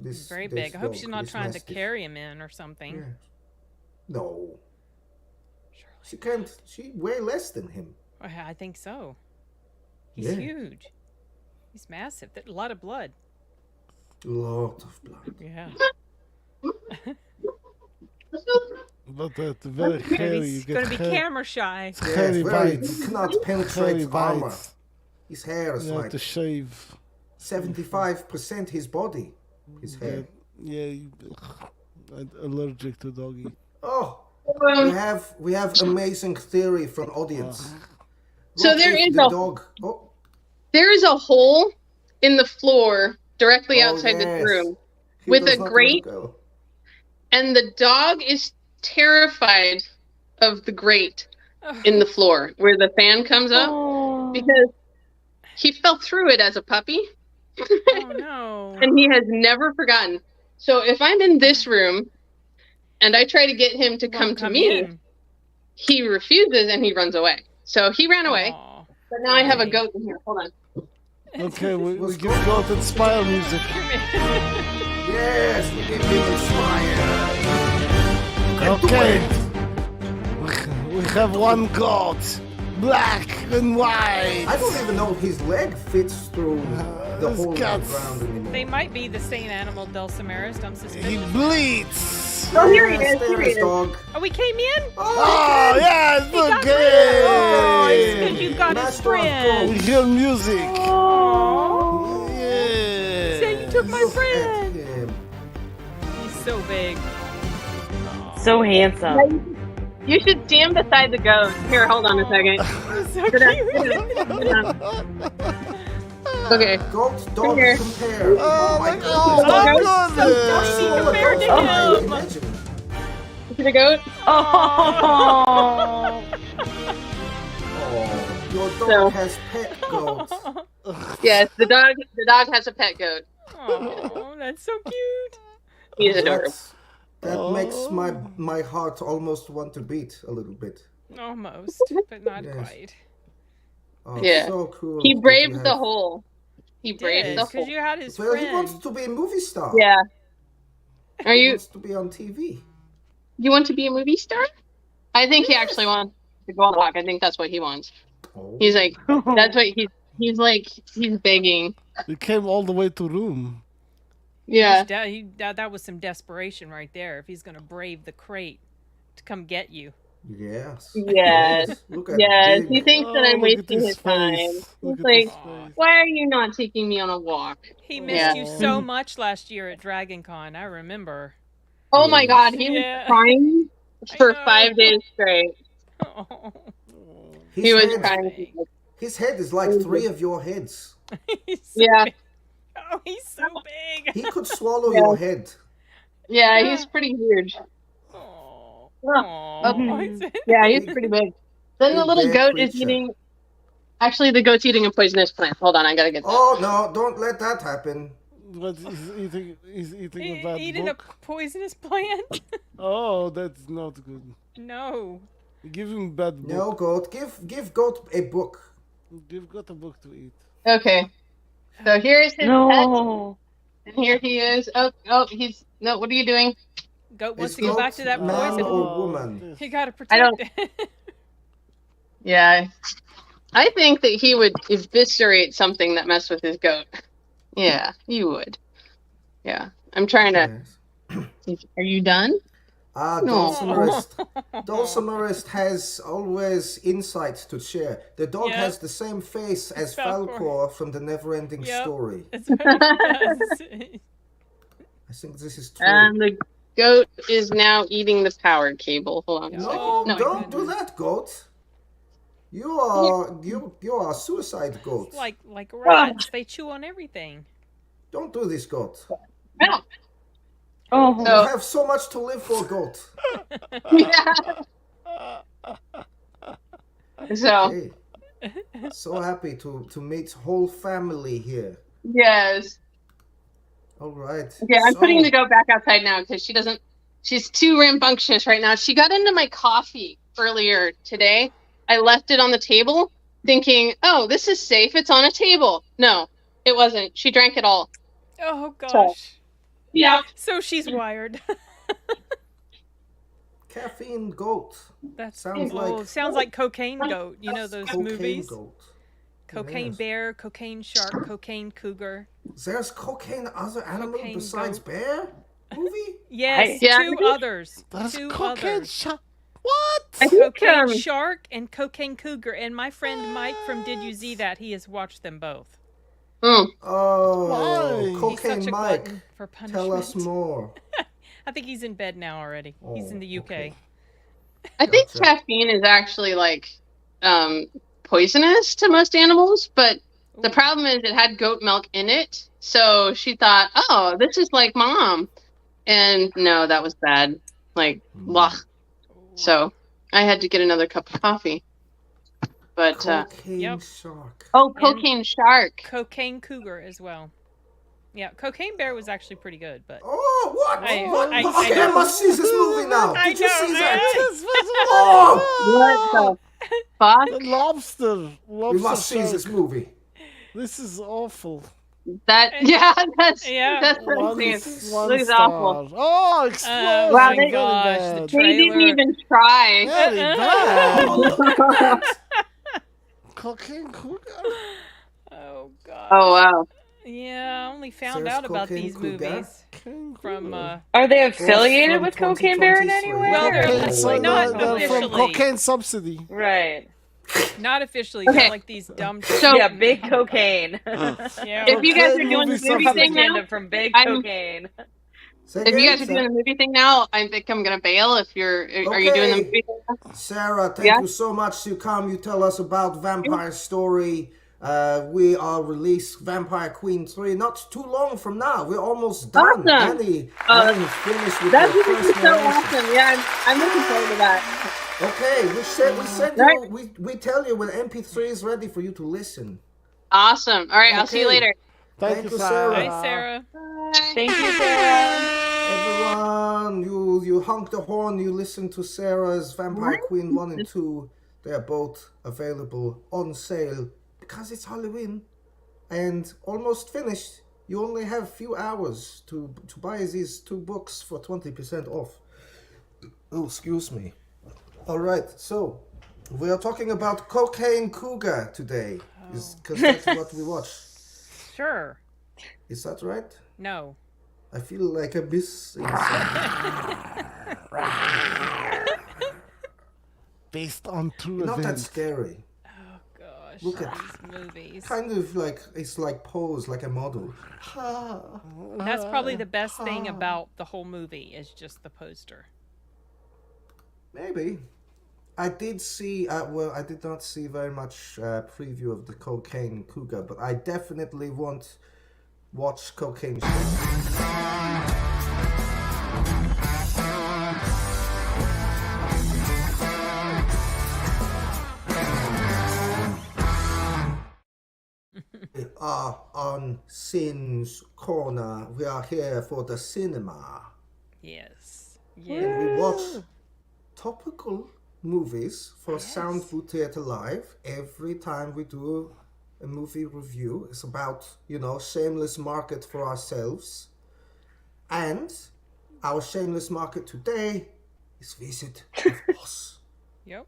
He's very big. I hope she's not trying to carry him in or something. Yeah. No. She can't. She way less than him. I think so. He's huge. He's massive. There's a lot of blood. Lot of blood. Yeah. But that's very hairy. He's going to be camera shy. Hairy bites. He cannot penetrate armor. His hair is like to shave 75% his body. His hair. Yeah, I'm allergic to doggy. Oh, we have amazing theory from audience. So there is a hole in the floor directly outside this room with a grate, and the dog is terrified of the grate in the floor where the fan comes up because he fell through it as a puppy. Oh no. And he has never forgotten. So if I'm in this room and I try to get him to come to me, he refuses and he runs away. So he ran away. But now I have a goat in here. Hold on. Okay, we give goat inspire music. Yes, we give him inspire. Okay. We have one goat. Black and white. I don't even know if his leg fits through the hole in the ground anymore. They might be the same animal, Dulcimeris. Don't suspect. He bleeds. Oh, here he is. Here he is. Dog. Oh, we came in? Oh, yes, okay. Oh, it's because you got his friend. We hear music. Oh. Yeah. Say you took my friend. He's so big. So handsome. You should stand beside the goat. Here, hold on a second. So cute. Okay. Goat, dog, Here. compare. Oh my Oh, God. so compared to him. Imagine. To the goat? Oh. Your dog has pet goat. Yes, the dog has a pet goat. Oh, that's so cute. He's adorable. That makes my heart almost want to beat a little bit. Almost, but not quite. Oh, Yeah. so cool. He braved the hole. He braved the hole. Because you had his Well, friend. he wants to be a movie star. Yeah. He wants to be on TV. You want to be a movie star? I think he actually wants to go on a walk. I think that's what he wants. Oh. He's like, that's what He's begging. He came all the way to room. Yeah. That was some desperation right there. If he's gonna brave the crate to come get you. Yes. Yes. Look at Yes. big. He thinks that I'm look at wasting his face. time. Look He's at his like, face. why are you not taking me on a walk? He missed you Aw. so much last year at Dragon Con. I remember. Oh my Yes. God, he was Yeah. crying I for know. 5 days straight. Oh, His He was head, crying. his head is like 3 of your heads. he's so Yeah. big. Oh, he's so big. He could swallow Yeah. your head. Yeah, he's pretty huge. Oh, Mhm. Yeah, he's pretty big. Then the Big little bear goat is creature. eating. Actually, the goat's eating a poisonous plant. Hold on, I gotta get that. Oh no! Don't let that happen. But he's eating a bad eating a book. poisonous plant? Oh, that's not good. No. Give him bad book. No, goat. Give goat a book. Give got a book to eat. Okay. So here's his pet, No. and here he is. Oh, he's no. What are you doing? Goat wants Is to go back to that goat man poison. or woman? Yes. You gotta I don't- protect it. Yeah, I think that he would eviscerate something that messed with his goat. Yeah, you would. Yeah, I'm trying to. Yes. Are you done? No. Dulcimerist has always insight to share. The dog Yep. has the same face as Falcor. Falcor from the Neverending Yep. Story. That's what he does. I think this is true. And the goat is now eating the power cable. Hold on a no, second. Oh, No. don't do that, goat. You are a suicide goat. It's like rats. They chew on everything. Don't do this, goat. No. Oh. You So- have so much to live for, goat. Yeah. So Hey, so happy to meet whole family here. yes. All right. Okay, I'm So- putting the goat back outside now because she's too rambunctious right now. She got into my coffee earlier today. I left it on the table thinking, oh, this is safe. It's on a table. No, it wasn't. She drank it all. Oh gosh. Yeah. So she's wired. Caffeine goat. That's Sounds like- sounds like cocaine goat. You know those Cocaine movies? goat. Cocaine Yes. bear, cocaine shark, cocaine cougar. There's cocaine other animal Cocaine besides goat. bear movie? Yes, Yeah. two others. That's Two cocaine others. shot. What? I think, Cocaine shark and cocaine cougar. And my friend Mike from Did You See That? He has watched them both. Oh, Why? He's cocaine such a Mike. glutton for punishment. Tell us more. I think he's in bed now already. He's in the UK. okay. I think Gotcha. caffeine is actually like poisonous to most animals, but the Ooh. problem problem is it had goat milk in it. So she thought, oh, this is like mom. And no, that was bad. Like, blah. So I had to get another cup of coffee. But, Cocaine Yep. shark. oh, cocaine shark. Cocaine cougar as well. Yeah, cocaine bear was actually pretty good, but Oh, what? I- What? I- Okay, I must see this movie now. I Did you know, see I- that? Oh, What the fuck? The lobster. we must see shark. this movie. This is awful. That, yeah, that's what I'm One, saying. one Looks star. awful. Oh, explosion. Wow, Very they- gosh, bad. the They didn't Trailer. even try. Very bad. Oh, look at that. Cocaine cougar. oh god. Oh, wow. Yeah, I only found There's out about Cocaine these Cougar. movies Cocaine from cougar. Are they affiliated from with Cocaine Bear in any 2023. way? Well, they're Cocaine, like- so not they're from officially. cocaine subsidy. Right. not officially, Okay. not like these dumb So- Yeah, big cocaine. Yeah. If you guys are Cocaine doing movie the movie subsidy. thing now, Propaganda from big I'm- cocaine. Say if you again, guys are doing the movie thing now, I think I'm gonna bail. If you're, are you doing the Okay. movie thing now? Sarah, thank Yeah? you so much. You come, you tell us about Vampire Story. We are released Vampire Queen 3 not too long from now. We're almost done. Awesome. Annie finished with That's the gonna be first so narration. awesome. Yeah, I'm looking forward to that. Okay, we said Right. we tell you when MP3 is ready for you to listen. Awesome. All right, I'll see you Okay. later. Thank you, you, Sarah. Sarah. Hi, Sarah. Thank you, Sarah. Everyone, you honk the horn, you listen to Sarah's Vampire Queen 1 and 2. They are both available on sale because it's Halloween and almost finished. You only have a few hours to buy these two books for 20% off. Oh, excuse me. All right, so We are talking about Cocaine Cougar today, because that's what we watch. Sure. Is that right? No. I feel like a miss. Based on true Not that events. scary. Oh gosh. Look at these movies. kind of like it's like pose like a model. That's probably the best thing about the whole movie is just the poster. Maybe. I did see. I did not see very much preview of the Cocaine Cougar, but I definitely want watch Cocaine. We are on Sin's Corner. We are here for the cinema. Yes. And Yeah. we watch topical movies for Soundbooth Theatre Live every time we do a movie review. It's about, shameless market for ourselves. And our shameless market today is Visit of Oz. Yep.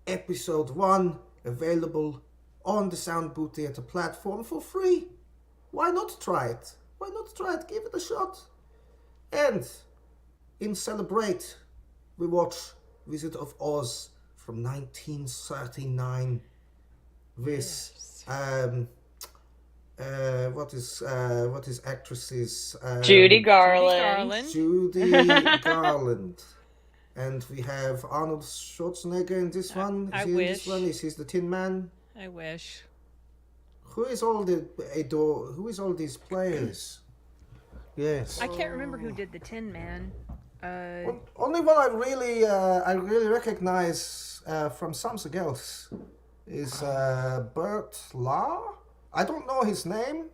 Episode 1 available on the Soundbooth Theatre platform for free. Why not try it? Why not try it? Give it a shot. And in Celebrate, we watch Visit of Oz from 1939 with what is actresses Judy Garland. Judy Garland. And we have Arnold Schwarzenegger in this one. I Is he in wish. this one? Is he the Tin Man? I wish. Who is all these players? Yes. I can't remember who did the Tin Man. Only one I really recognize from something else is Bert Lahr. I don't know his name.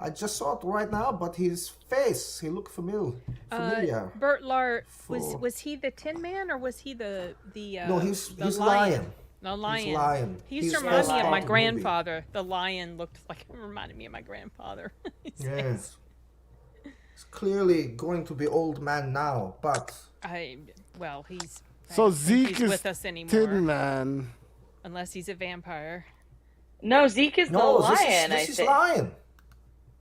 I just saw it right now, but his face, he looked familiar. Bert Lahr, was he the Tin Man or was he the No, he's the Lion. The Lion. He's Lion. He used He's to remind first me of part my of the movie. grandfather. The Lion reminded me of my grandfather. Yes. He's clearly going to be old man now, but I don't So think Zeke he's is with us anymore, Tin Man. unless he's a vampire. No, Zeke is the lion, this I is think. Lion.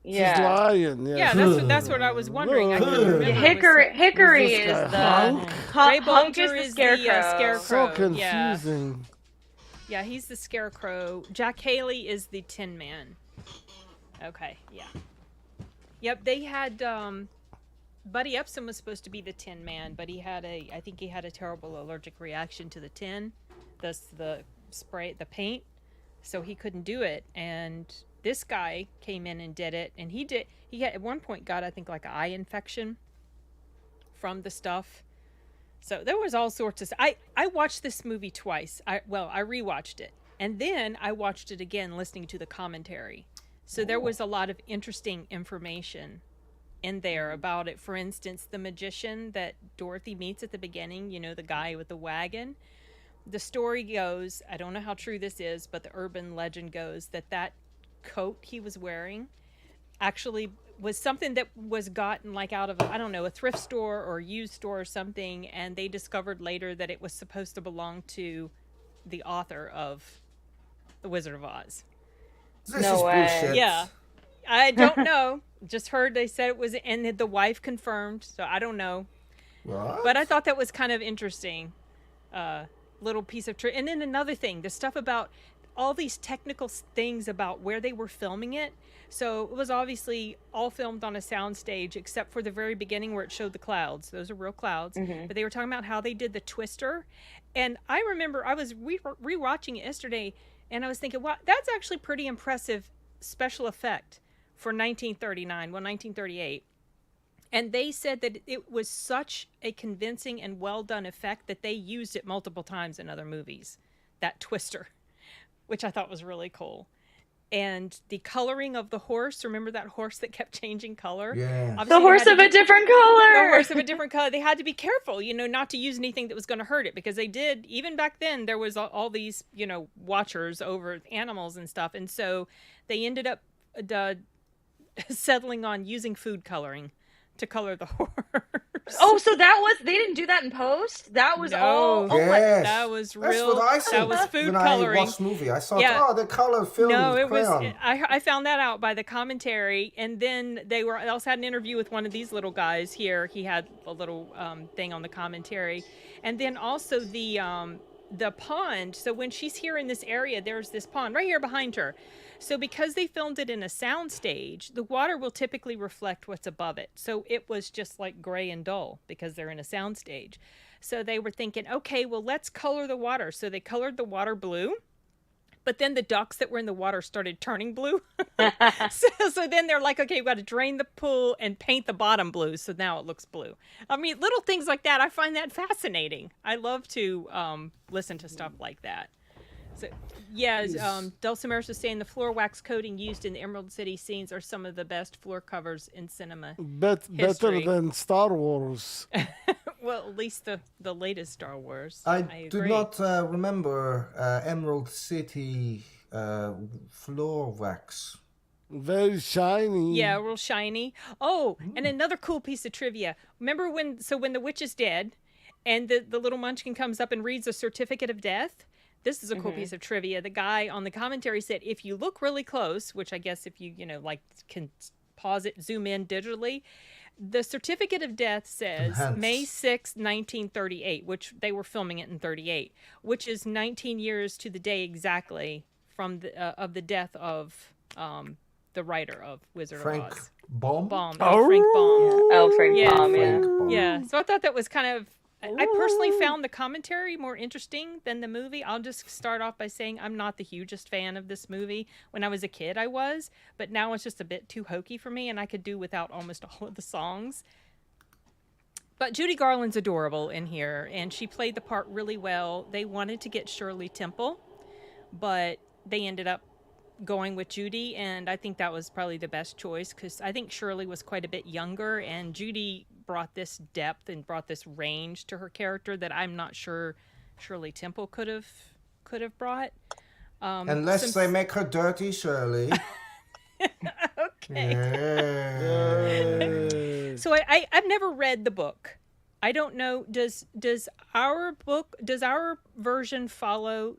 He's Yeah. lion. Yeah. Yeah, that's what I was wondering. I couldn't remember. Hickory Who's this is guy? the Ray Hunk Bolger is the scarecrow. So Scarecrow. Yeah. confusing. Yeah, he's the Scarecrow. Jack Haley is the Tin Man. Okay, yeah. Yep, they had Buddy Epsom was supposed to be the Tin Man, but I think he had a terrible allergic reaction to the tin, the spray, the paint, so he couldn't do it. And this guy came in and did it, and he had at one point got, I think, like an eye infection from the stuff. So there was all sorts of. I watched this movie twice. I rewatched it, and then I watched it again, listening to the commentary. So there was a lot of interesting information in there about it. For instance, the magician that Dorothy meets at the beginning, the guy with the wagon. The story goes, I don't know how true this is, but the urban legend goes that coat he was wearing actually was something that was gotten like out of a thrift store or used store or something, and they discovered later that it was supposed to belong to the author of The Wizard of Oz. This No is way. bullshit. Yeah. I don't know. Just heard they said it was, and the wife confirmed, so I don't know. What? But I thought that was kind of interesting. Little piece of and then another thing, the stuff about all these technical things about where they were filming it. So it was obviously all filmed on a soundstage, except for the very beginning where it showed the clouds. Those are real clouds. Mm-hmm. But they were talking about how they did the twister. And I remember I was rewatching it yesterday, and I was thinking, wow, that's actually pretty impressive special effect for 1938. And they said that it was such a convincing and well done effect that they used it multiple times in other movies, that twister, which I thought was really cool. And the coloring of the horse, remember that horse that kept changing color? Yeah. Obviously, The horse of a different color. The horse of a different color. They had to be careful, not to use anything that was going to hurt it, because they did, even back then, there was all these, watchers over animals and stuff. And so they ended up settling on using food coloring to color the horse. Oh, so they didn't do that in post? That was all. No. Oh my. Yes. That was That's real. what I said That was food when coloring. I watched the movie. I thought, Yeah. oh, they color film No, with it was. crayon. I found that out by the commentary, and then they also had an interview with one of these little guys here. He had a little thing on the commentary, and then also the pond. So when she's here in this area, there's this pond right here behind her. So because they filmed it in a sound stage, the water will typically reflect what's above it. So it was just like gray and dull because they're in a sound stage. So they were thinking, okay, well, let's color the water. So they colored the water blue. But then the ducks that were in the water started turning blue. so then they're like, okay, we've got to drain the pool and paint the bottom blue. So now it looks blue. I mean, little things like that. I find that fascinating. I love to listen to stuff like that. So, yeah, Dulcimer's was saying the floor wax coating used in the Emerald City scenes are some of the best floor covers in cinema. Better than Star Wars. Well, at least the latest Star Wars. I do agree. not remember Emerald City floor wax. Very shiny. Yeah, real shiny. Oh, and another cool piece of trivia. Remember when the witch is dead and the little munchkin comes up and reads a certificate of death? This is a cool piece of trivia. The guy on the commentary said, if you look really close, which I guess if you can pause it, zoom in digitally, the certificate of death says May 6, 1938, which they were filming it in 38, which is 19 years to the day exactly from the death of the writer of Wizard Frank of Oz. Baum? Frank Baum. Oh, Frank Baum, yeah. Frank Baum. Yeah, so I thought that was kind of... I personally found the commentary more interesting than the movie. I'll just start off by saying I'm not the hugest fan of this movie. When I was a kid, I was, but now it's just a bit too hokey for me, and I could do without almost all of the songs. But Judy Garland's adorable in here, and she played the part really well. They wanted to get Shirley Temple, but they ended up going with Judy, and I think that was probably the best choice because I think Shirley was quite a bit younger, and Judy brought this depth and brought this range to her character that I'm not sure Shirley Temple could have brought. Unless they make her dirty, Shirley. Okay. Yeah. So I've never read the book. I don't know. Does our version follow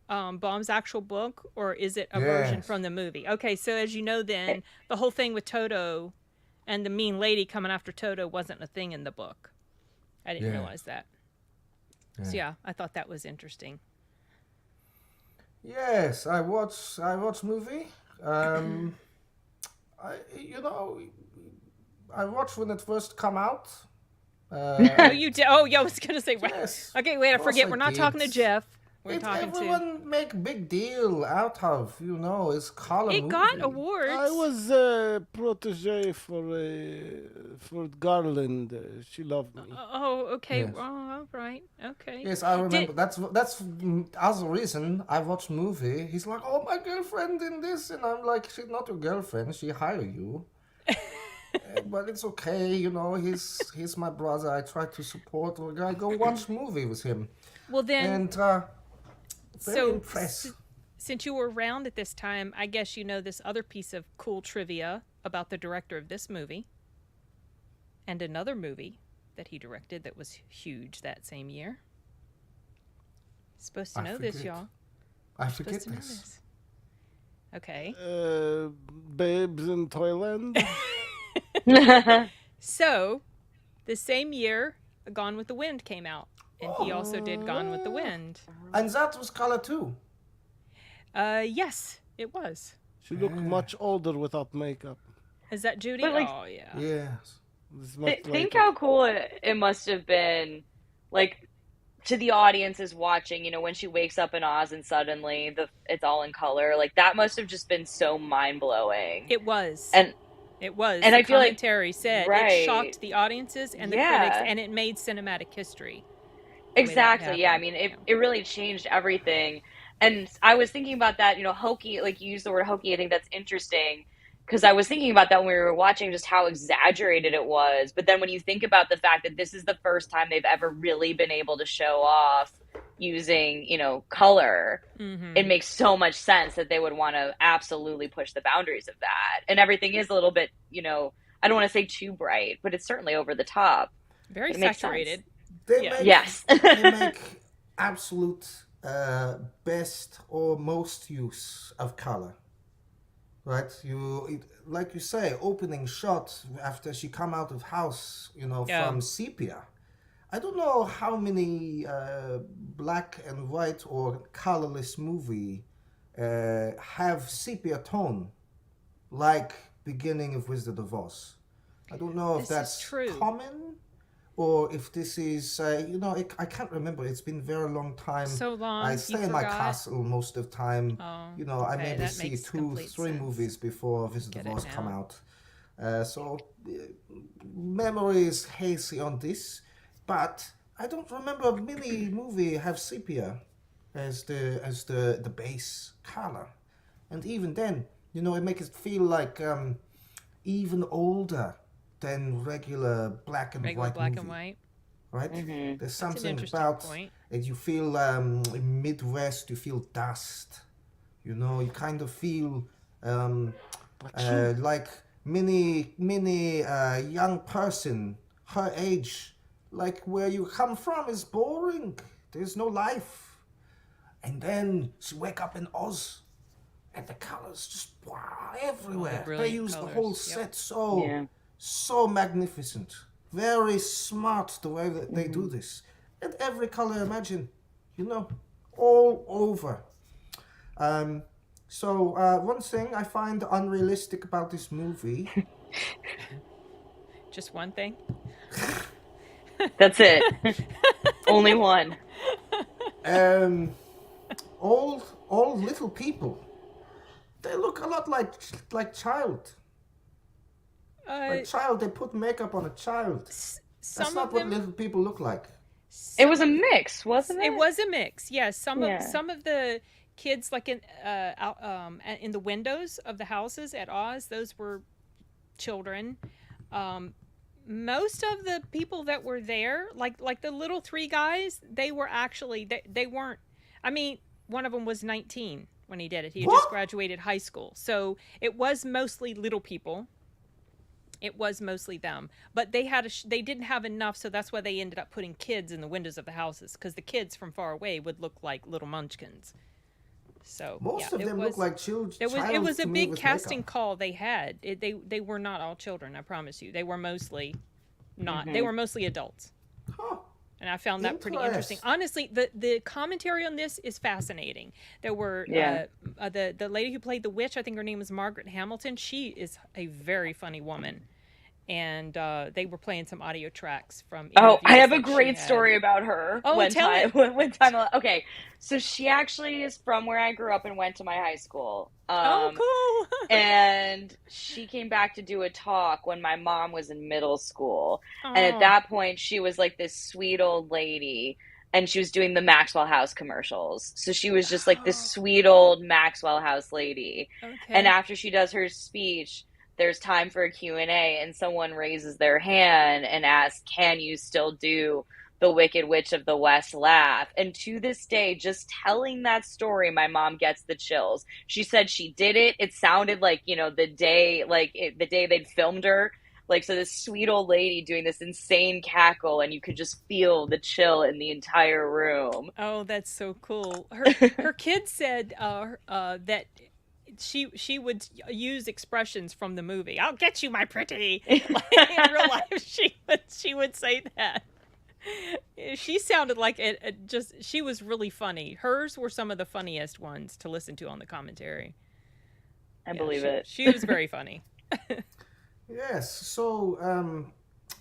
Baum's actual book, or is it a version from the movie? Okay, so as you know, then the whole thing with Toto and the mean lady coming after Toto wasn't a thing in the book. I didn't realize that. So yeah, I thought that was interesting. Yes, I watched movie. I watched when it first come out. Oh, you did? Oh, yeah, I was gonna say. Yes, Okay, wait, I of forget. course We're I not talking to did. Jeff. We're talking to. Everyone make big deal out of, it's color It movie. got awards. I was a protege for Garland. She loved me. Oh, okay. Yes. Oh, right. Okay. Yes, I remember. That's other reason I watched movie. He's like, oh, my girlfriend in this, and I'm like, she's not your girlfriend. She hired you. But it's okay, he's my brother. I try to support. I go watch movie with him. Well, then. And very impressed. Since you were around at this time, I guess you know this other piece of cool trivia about the director of this movie and another movie that he directed that was huge that same year. Supposed to know this, y'all. I forget Supposed to know this. Okay. Babes in Toyland. So, the same year, Gone with the Wind came out. And he also did Gone with the Wind. And that was color too. Yes, it was. She looked much older without makeup. Is that Judy? But, like- Oh, yeah. Yes. It's much Think later. how cool it must have been, like, to the audiences watching, when she wakes up in Oz and suddenly it's all in color. Like, that must have just been so mind-blowing. It was. And It was. And the I feel like- commentary said it right. shocked the audiences and the Yeah. critics, and it made cinematic history. the way that exactly, yeah. I happened. mean, it really changed everything. And I was thinking about that, hokey, like you used the word hokey. I think that's interesting because I was thinking about that when we were watching just how exaggerated it was. But then when you think about the fact that this is the first time they've ever really been able to show off using, color, Mhm. it makes so much sense that they would want to absolutely push the boundaries of that. And everything is a little bit, I don't want to say too bright, but it's certainly over the top. Very It makes saturated. They Yeah. make Yes. they make absolute best or most use of color, right? Like you say, opening shot after she come out of house, Yeah. from sepia. I don't know how many black and white or colorless movie have sepia tone, like beginning of Wizard of Oz. I don't know if This is that's true. common or if this is, I can't remember. It's been a very long time. So long, I you stay in my forgot? castle most of the time. Oh, I okay, maybe that see makes 2, complete 3 sense. movies before Wizard Get of it Oz come now. out. Memory is hazy on this, but I don't remember many movie have sepia as the base color, and even then, it makes it feel like even older than regular black and Regular white black movie, and white. right? Mhm. There's That's an something interesting about point. it. You feel Midwest. You feel dust. You kind of feel like many young person her age, like where you come from is boring. There's no life, and then she wake up in Oz, and the colors just wow everywhere. They brilliant use the colors, whole yep. set Yeah. so magnificent. Very smart the way that they do this. And every color imagine, all over. One thing I find unrealistic about this movie, Just one thing. That's it. Only one. all little people, they look a lot like child. Like child, they put makeup on a child. That's Some not of what them. little people look like. It was a mix, wasn't it? It was a mix. Yes, Yeah. some of the kids, like in the windows of the houses at Oz, those were children. Most of the people that were there, like the little 3 guys, they were actually they weren't. I mean, one of them was 19 when he did it. He had just What? graduated high school, so it was mostly little people. It was mostly them, but they didn't have enough, so that's why they ended up putting kids in the windows of the houses, because the kids from far away would look like little munchkins. So Most yeah, of them look like children. it was a big casting call they had. They were not all children, I promise you. They were mostly not. They were mostly adults. Huh. And I found that pretty interesting. Honestly, the commentary on this is fascinating. There were the lady who played the witch, I think her name was Margaret Hamilton. She is a very funny woman. And they were playing some audio tracks from Oh, I interviews have a that she great had. story about her. Oh, tell it. One time. Okay, so she actually is from where I grew up and went to my high school. Oh, cool. And she came back to do a talk when my mom was in middle school. Oh. And at that point, she was like this sweet old lady. And she was doing the Maxwell House commercials. So she was just like this sweet old Maxwell House lady. Okay. And after she does her speech, there's time for a Q&A, and someone raises their hand and asks, can you still do the Wicked Witch of the West laugh? And to this day, just telling that story, my mom gets the chills. She said she did it. It sounded like, the day, the day they'd filmed her. Like, so this sweet old lady doing this insane cackle, and you could just feel the chill in the entire room. Oh, that's so cool. Her kid said that she would use expressions from the movie. I'll get you, my pretty. Like, in real life, she would say that. She sounded like she was really funny. Hers were some of the funniest ones to listen to on the commentary. I believe it. She was very funny. Yes. So,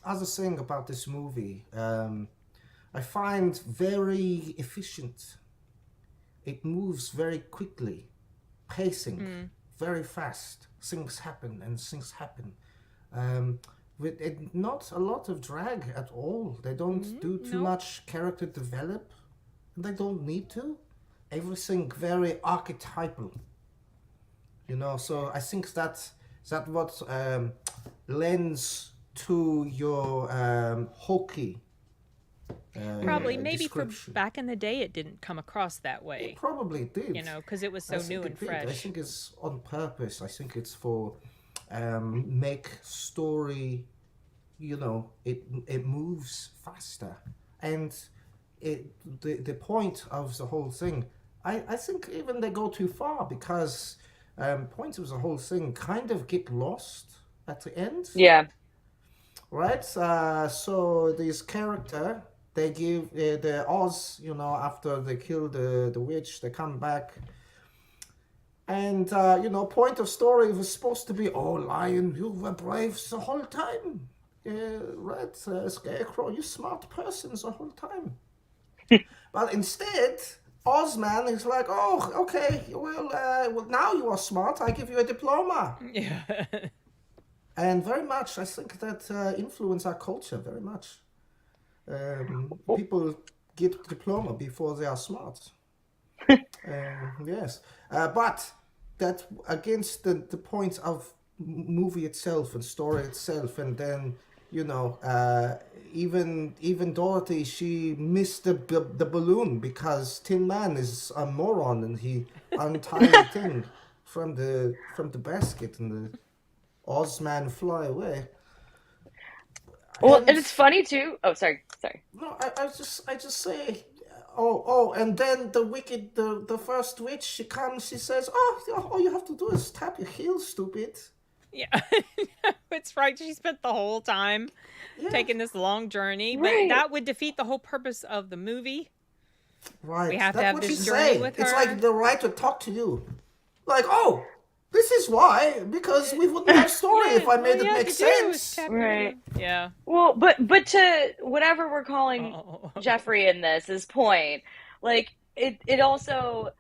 as a thing about this movie, I find very efficient. It moves very quickly, pacing very fast. Things happen and things happen. With not a lot of drag at all. They don't do too much character develop. And they don't need to. Everything very archetypal. So I think that what lends to your hokey Probably, maybe for description. back in the day, it didn't come across that way. It probably did. Because it was so new and fresh. I think it's on purpose. I think it's for make story it moves faster, and the point of the whole thing, I think even they go too far, because point of the whole thing kind of get lost at the end. Yeah. Right? So this character, they give the Oz, after they kill the witch, they come back. And, point of story was supposed to be, oh, Lion, you were brave the whole time. Right? Scarecrow, you smart person the whole time. But instead, Ozman is like, oh, okay, well, now you are smart. I give you a diploma. Yeah. And very much, I think that influence our culture very much. People get diploma before they are smart. Yes. But that against the point of movie itself and story itself, and then, even Dorothy, she missed the balloon because Tin Man is a moron and he untied the thing from the basket, and the Ozman fly away. Well, and it's funny too. Oh, sorry. No, I just say, and then the first witch, she comes, she says, all you have to do is tap your heels, stupid. Yeah. It's right. She spent the whole time taking this long journey, but Right. that would defeat the whole purpose of the movie. Right. We have to That's have what this she's journey saying. with It's her. like the right to talk to you. Like, this is why, because we wouldn't have story if I made it make sense. Right. Yeah. Well, but to whatever we're calling Jeffrey in this is point, like it also,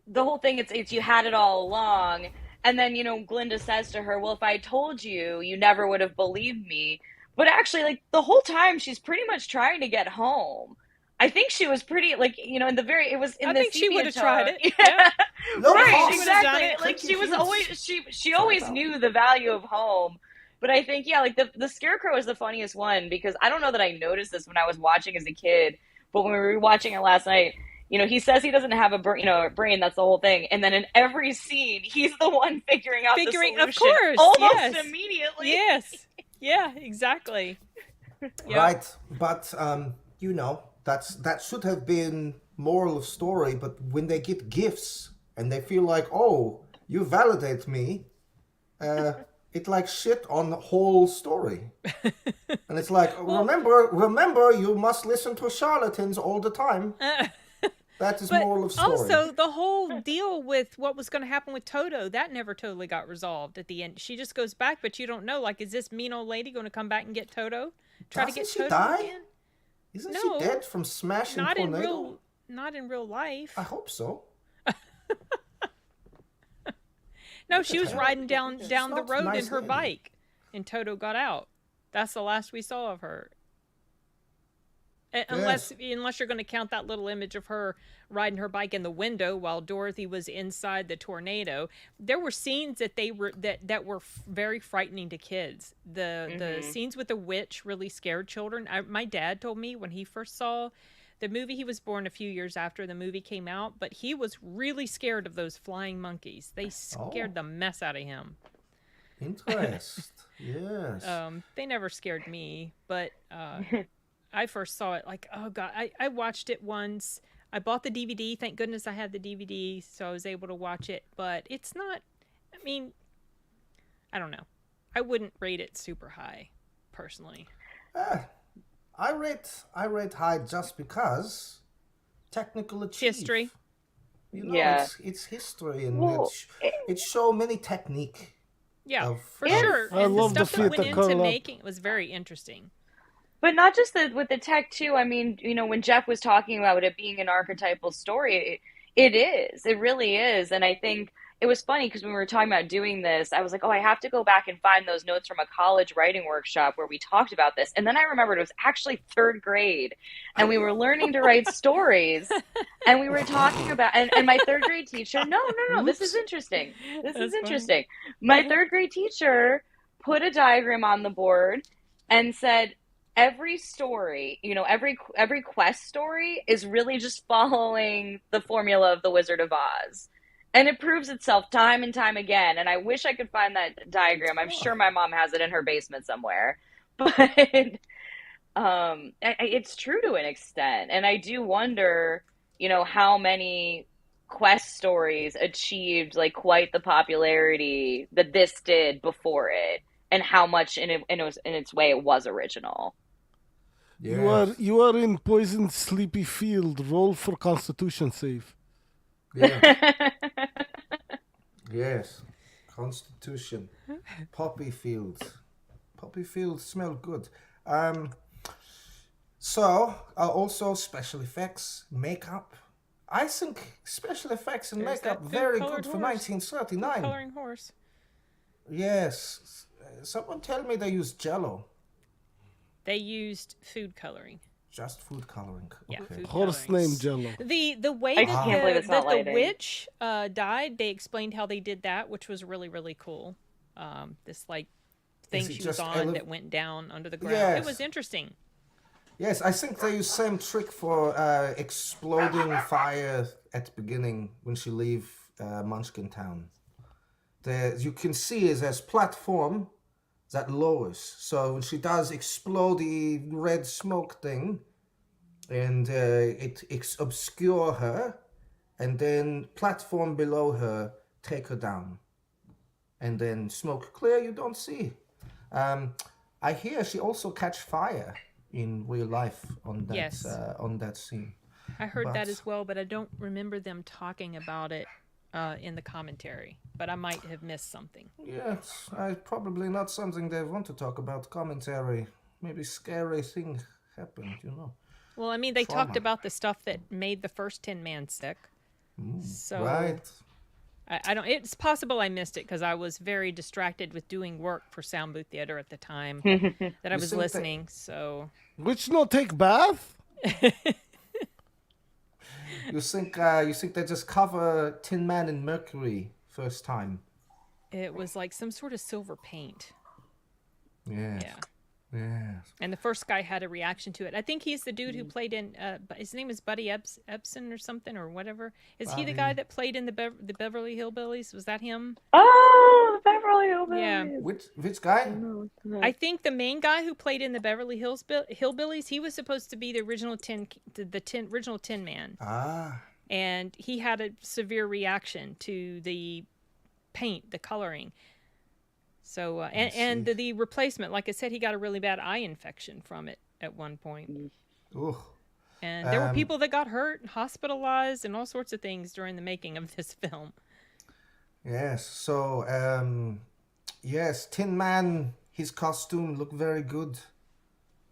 the whole thing, it's you had it all along, and then Glinda says to her, well, if I told you, you never would have believed me. But actually, like, the whole time she's pretty much trying to get home. I think she was pretty, like, in the very, it was in I the think she would have sepia tried tone. it. Yeah. No, Right, she would've done exactly. it. Like, she was Click your always, heels. she always knew the value of home. But I think, yeah, like, the Scarecrow is the funniest one, because I don't know that I noticed this when I was watching as a kid, but when we were watching it last night, he says he doesn't have a brain, that's the whole thing. And then in every scene, he's the one figuring out the solution. Of course, almost yes. immediately. Yes. Yeah, exactly. Yeah. Right, but, that should have been moral of story, but when they get gifts and they feel like, oh, you validate me, it like shit on the whole story. And it's like, remember, you must listen to charlatans all the time. That is moral of story. Also, the whole deal with what was going to happen with Toto, that never totally got resolved at the end. She just goes back, but you don't know, like, is this mean old lady going to come back and get Toto? Try Doesn't to get she Toto die? again? Isn't No. she dead from smashing Not tornado? not in real life. I hope so. No, she was hell? riding down She's the not a road in nice her lady. bike, and Toto got out. That's the last we saw of her. Unless you're going to count that little image of her riding her bike in the window while Dorothy was inside the tornado. There were scenes that were very frightening to kids. The scenes with the witch really scared children. My dad told me when he first saw the movie, he was born a few years after the movie came out, but he was really scared of those flying monkeys. They scared the mess out of him. Interest. Yes. They never scared me, but I first saw it like, oh God, I watched it once. I bought the DVD. Thank goodness I had the DVD, so I was able to watch it. But it's not, I mean, I don't know. I wouldn't rate it super high, personally. I rate high just because technical achievement. History. It's history, and it show many technique. Yeah, for of- sure. I And love the the stuff that went theater into color. making it was very interesting. But not just with the tech too. I mean, when Jeff was talking about it being an archetypal story, it is. It really is. And I think it was funny because when we were talking about doing this, I was like, oh, I have to go back and find those notes from a college writing workshop where we talked about this. And then I remembered it was actually third grade, and we were learning to write stories, and we were talking about, and my third grade teacher, no, this is interesting. This is interesting. My third grade teacher put a diagram on the board and said, every story, every quest story is really just following the formula of the Wizard of Oz. And it proves itself time and time again. And I wish I could find that diagram. I'm sure my mom has it in her basement somewhere. but it's true to an extent, and I do wonder, how many quest stories achieved like quite the popularity that this did before it, and how much in its way it was original. Yes. You are in poisoned sleepy field. Roll for Constitution save. Yeah. Yes. Constitution. Poppy fields. Poppy fields smell good. So, also special effects, makeup. I think special effects and There's makeup that very food-colored good for horse. 1939. Coloring horse. Yes. Someone tell me they used Jello. They used food coloring. Just food coloring. Yeah, Okay. food Horse coloring. named Jello. The way I that, can't believe the, it's not that the lighting. witch died, they explained how they did that, which was really, really cool. This like thing Is it she was just on that went down under the ground. Yes. It was interesting. Yes, I think they use same trick for exploding fire at the beginning when she leave Munchkin Town. You can see there's platform that lowers. So when she does explode the red smoke thing, and it obscure her, and then platform below her take her down, and then smoke clear, you don't see. I hear she also catch fire in real life on that Yes. On that scene. I heard that But- as well, but I don't remember them talking about it in the commentary. But I might have missed something. Yes, probably not something they want to talk about. Commentary, maybe scary thing happened, you know. Well, I mean, they Trauma. talked about the stuff that made the first Tin Man sick. So Right. I don't. It's possible I missed it because I was very distracted with doing work for Soundbooth Theater at the time that I was think that- listening. So Which no take bath? You think they just cover Tin Man in mercury first time? it was like some sort of silver paint. Yes. Yeah. Yes. And the first guy had a reaction to it. I think he's the dude who played in. His name is Buddy Ebsen or something or whatever. Is he the guy Buddy. that played in the Beverly Hillbillies? Was that him? Oh, the Beverly Hillbillies. Yeah. Which guy? I think the main guy who played in the Beverly Hillbillies, he was supposed to be the original original Tin Man, Ah. and he had a severe reaction to the paint, the coloring. So and the replacement, like I said, he got a really bad eye infection from it at one point. Ugh. And there were people that got hurt, hospitalized, and all sorts of things during the making of this film. Yes. So yes, Tin Man, his costume looked very good.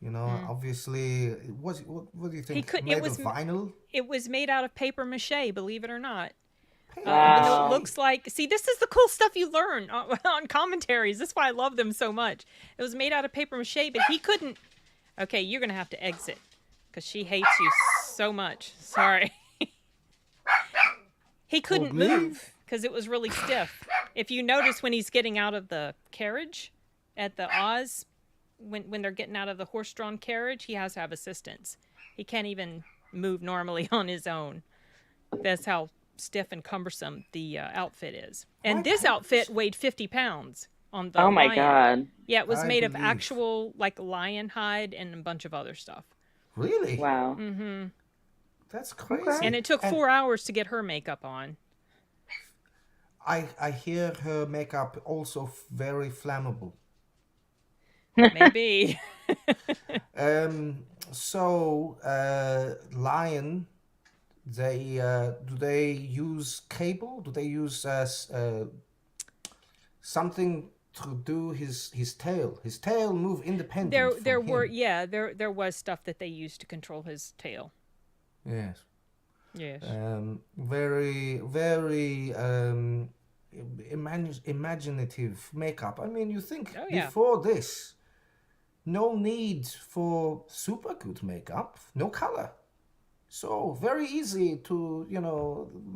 You know, obviously, what do you think? could- it Made was of vinyl? It was made out of paper mache, believe it or not. Even though Wow. it looks like, see, this is the cool stuff you learn on commentaries. That's why I love them so much. It was made out of paper mache, but he couldn't. Okay, you're gonna have to exit because she hates you so much. Sorry. He couldn't me? move because it was really stiff. If you notice when he's getting out of the carriage at the Oz, when they're getting out of the horse-drawn carriage, he has to have assistance. He can't even move normally on his own. That's how stiff and cumbersome the outfit is. And this outfit weighed 50 pounds on the Oh my lion. God. Yeah, it was I made of believe. actual like lion hide and a bunch of other stuff. Really? Wow. That's crazy. Okay. And it took 4 hours to get her makeup on. I hear her makeup also very flammable. Maybe. So lion, they do they use cable? Do they use something to do his tail? His tail move independent. there from were him. there was stuff that they used to control his tail. Yes. Yes. Very very imaginative makeup. I mean, you think Oh, yeah. before this, no need for super good makeup, no color. So very easy to,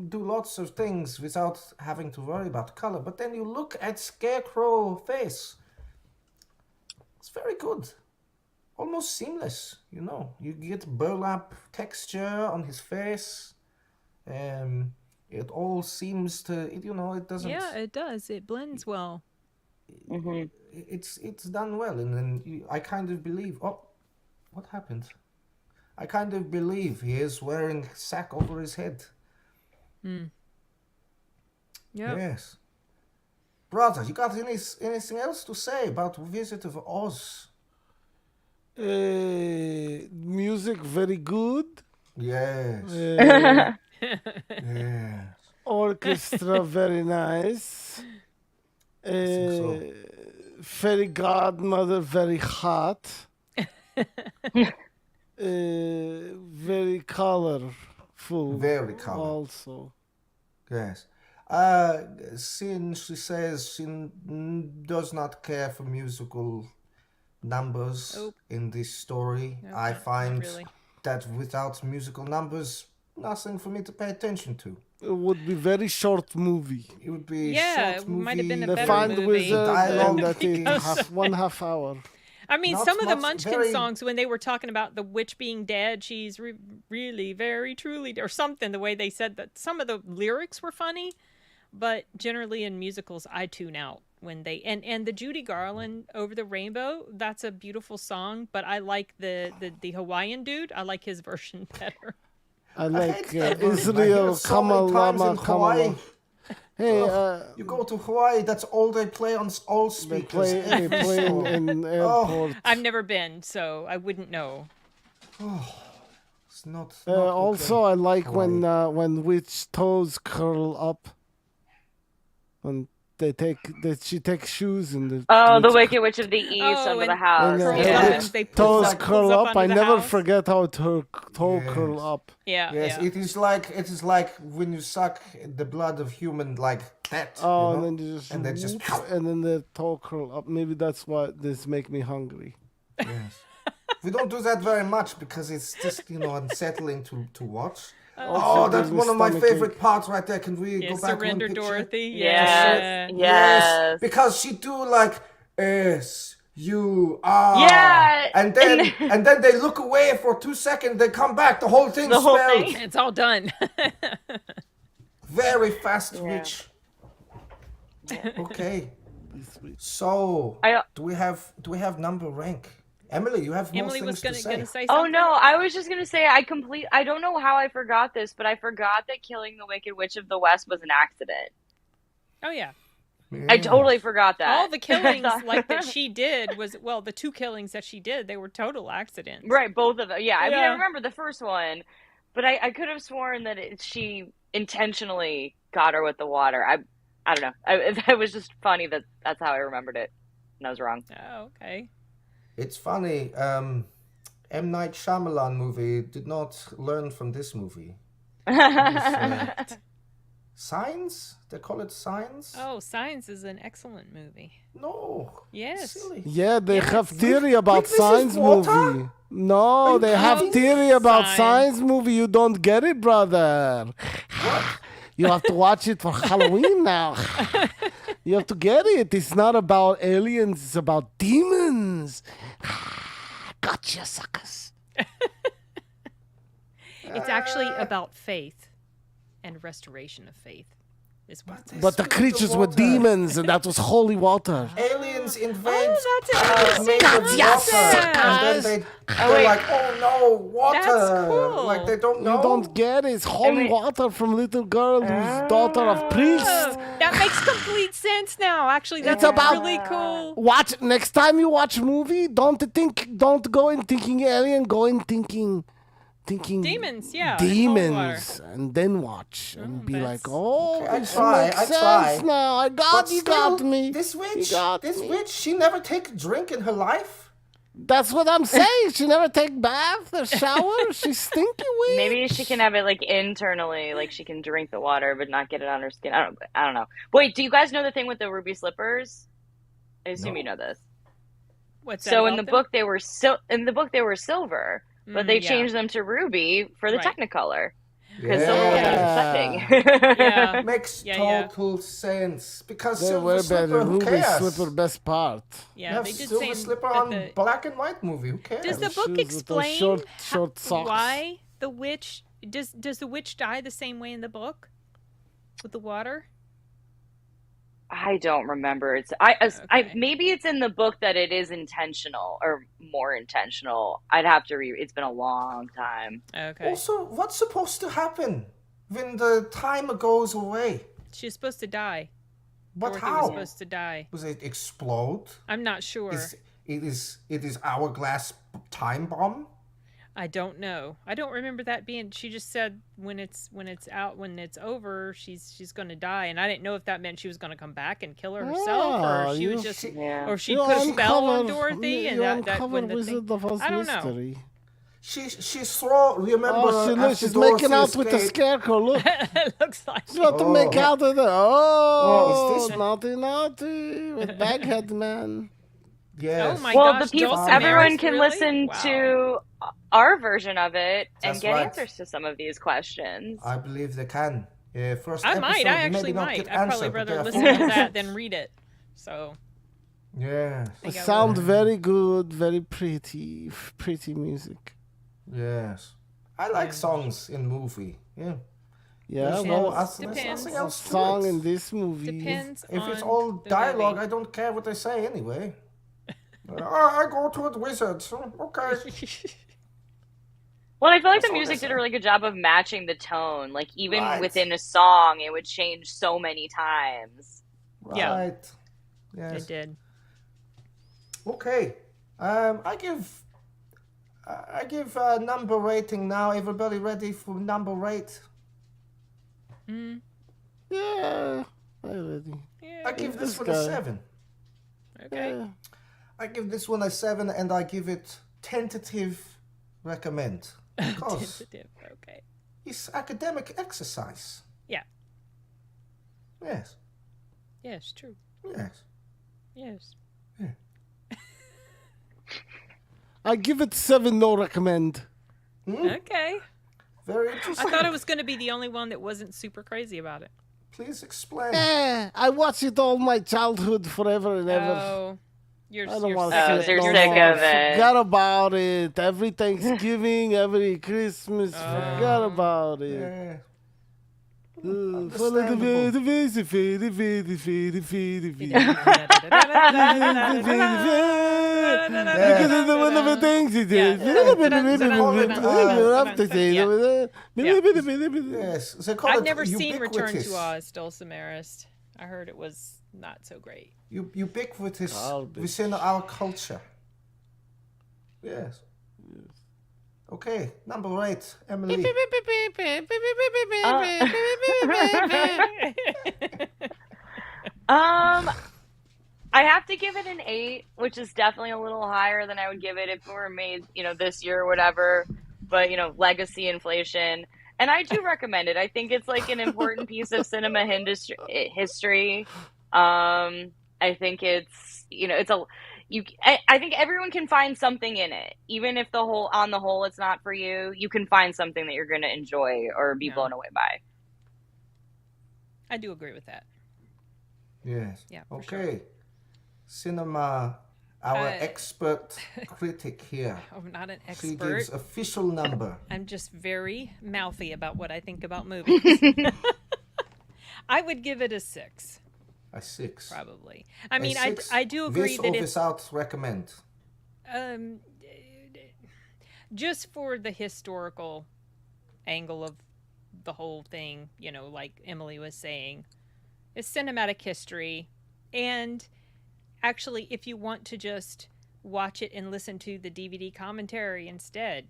do lots of things without having to worry about color. But then you look at Scarecrow face. It's very good. Almost seamless, You get burlap texture on his face. It all seems to, it doesn't... Yeah, it does. It blends well. it's done well, and then I kind of believe. Oh, what happened? I kind of believe he is wearing a sack over his head. Yeah. Yes. Brother, you got anything else to say about Visit of Oz? Music very good. Yes. Yes. Orchestra very nice. think so. Fairy godmother very hot. Very colorful. Very colorful. Also. Yes. Sin, she says she does not care for musical numbers in this story. Nope, I not find really. that without musical numbers, nothing for me to pay attention to. It would be very short movie. It would be a Yeah, short it movie. might have been a The better Find movie. Wizard Dialogue and I think because- 1/2 hour. I mean, Not some of the much, Munchkin very- songs, when they were talking about the witch being dead, she's really, very, truly, or something, the way they said that, some of the lyrics were funny, but generally in musicals, I tune out when they, and the Judy Garland Over the Rainbow, that's a beautiful song, but I like the Hawaiian dude, I like his version better. I I like hate that version. I hear Israel it so many times in Kamalama Hawaii. Kamala. Hey, You go to Hawaii, that's all they play on all they speakers. play every song. in airport. I've never been, so I wouldn't know. It's not Also, okay. I like when witch toes curl up. When she takes shoes and the The Wicked Witch of the East Oh, under and the house. and curls her up Yeah. and witch they pull toes up- curl pulls up up. I under the never house. forget how her toe Yes. curl up. Yeah, Yes, yeah. it is like when you suck the blood of human like that. Oh, you know? and then you just and then just whoop, and then the toe curl up. Maybe that's why this make me hungry. yes. We don't do that very much because it's just unsettling to watch. Also that's gives me one of my stomachache. favorite parts right there. Can we Yeah, go back Surrender one picture? Dorothy. Yes. Yeah. Yes. because she do like S-U-R. Yeah, and then they look away for 2 seconds. They come back. The whole thing The whole spelled. thing? It's all done. Very fast reach. Okay. So do we have number rank? Emily, you have more Emily things was to say. gonna say Oh something. no, I was just gonna say I don't know how I forgot this, but I forgot that killing the Wicked Witch of the West was an accident. Oh yeah. I totally forgot that. All the killings like that she did was the 2 killings that she did, they were total accidents. Right, both of them. Yeah, I mean, I Yeah. remember the first one, but I could have sworn that she intentionally got her with the water. I don't know. It was just funny that's how I remembered it, and I was wrong. Oh, okay. It's funny. M. Night Shyamalan movie did not learn from this movie. Signs? They call it Signs? Oh, Signs is an excellent movie. No. Yes. Silly. Yeah, they have theory about this is science water? movie. No, they have kidding? theory about Science. science movie. You don't get it, brother. You have to watch it for Halloween now. You have to get it. It's not about aliens. It's about demons. Gotcha, suckers. It's actually about faith and restoration of faith. Is what it's But the creatures were demons, and that was holy water. Aliens invade that's interesting. made of Yes. water. And then they're like, oh no, water. That's cool. Like they don't know. You don't get it. It's holy water from little girl who's daughter of priest. Oh, that makes complete sense now. Actually, that's about- really cool. Watch next time you watch movie. Don't go in thinking alien. Go in thinking Demons, yeah, and holy demons, and then watch and be that's- like, oh, Okay, I this try, makes I sense try. now. I got But you. still, Got me. This witch, You got me. she never take a drink in her life. That's what I'm saying. She never take bath or shower. She's stinky witch. Maybe she can have it like internally, like she can drink the water but not get it on her skin. I don't know. Wait, do you guys know the thing with the ruby slippers? I assume you know this. What's that So in about the them? book they were silver, but they yeah. changed them to ruby for the Right. Technicolor because silver was Yeah. upsetting. Yeah. Makes Yeah. total sense because They silver were slipper. better. Who Ruby cares? slipper best part. You Yeah, have they did silver say slipper that on the, black and white movie. Who cares? Does the Shoes book with those explain short socks. why the witch does the witch die the same way in the book with the water? I don't remember. Okay. Maybe it's in the book that it is intentional or more intentional. I'd have to read. It's been a long time. Okay. Also, what's supposed to happen when the timer goes away? She was supposed to die. But Dorothy how? was supposed to die. Was it explode? I'm not sure. It is hourglass time bomb? I don't know. I don't remember that being. She just said when it's over, she's going to die, and I didn't know if that meant she was going to come back and kill her herself, or she was just, Yeah. or she put a spell on Dorothy, and that uncovered when the Wizard of Oz I don't know. mystery. She's throw. Remember? Oh, look, after she's Dorothy making out with the escaped- scarecrow. Look, It looks like. she's about to make out with her. Oh, Is this- naughty with Baghead Man. Yes. Oh my Well, gosh! the people, Dulcimer, everyone can really? listen Wow. to our version of it and That's get right. answers to some of these questions. I believe they can. First I episode, might. I actually maybe not might. get I'd probably answer, but rather they're listen full to that answers. than read it. So. Yes. I think I Sound will. very good, very pretty music. Yes. I like songs in movie. Yeah. Yeah, There's well, there's Depends. nothing else to song it. in this movie. Depends If it's on all the dialogue, movie. I don't care what they say anyway. I go to a wizard. So, okay. Well, I feel like That's the all music they did a say. really good job of matching the tone. Like, even Right. within a song, it would change so many times. Yeah. Right. Yes. It did. Okay. I give a number rating now. Everybody ready for number rate? Mm, Yeah, I ready. yeah. I give this this one a guy. 7. Okay. Yeah. I give this one a 7, and I give it tentative recommend because Tentative. Okay. it's academic exercise. Yeah. Yes. Yes. True. Yes. Yes. I give it 7, no recommend. Okay. Very I interesting. thought it was going to be the only one that wasn't super crazy about it. Please explain. I watch it all my childhood forever and ever. Oh, you're. I don't you're want sick to Oh, of see it. you're it. You're sick no of more. it. Forgot about it. Every Thanksgiving, every Christmas, forgot about it. Yeah. Follow the because of the wonderful things he did. Yes. They call I've it never seen Return ubiquitous. to Oz, Dulcimerist. I heard it was not so great. Ubiquitous Garbage. within our culture. Yes. Okay, number 8, Emily. I have to give it an 8, which is definitely a little higher than I would give it if it were made, this year or whatever. But, legacy inflation. And I do recommend it. I think it's like an important piece of cinema history. I think it's, I think everyone can find something in it. Even if on the whole, it's not for you, you can find something that you're going to enjoy or be Yeah. blown away by. I do agree with that. Yes. Yeah, for Okay. Cinema, our Uh, expert critic here. I'm not an She expert. gives official number. I'm just very mouthy about what I think about movies. I would give it a 6, A 6. probably. I A mean, 6 I do agree with that or it's without recommend. um, just for the historical angle of the whole thing, like Emily was saying, it's cinematic history. And actually, if you want to just watch it and listen to the DVD commentary instead,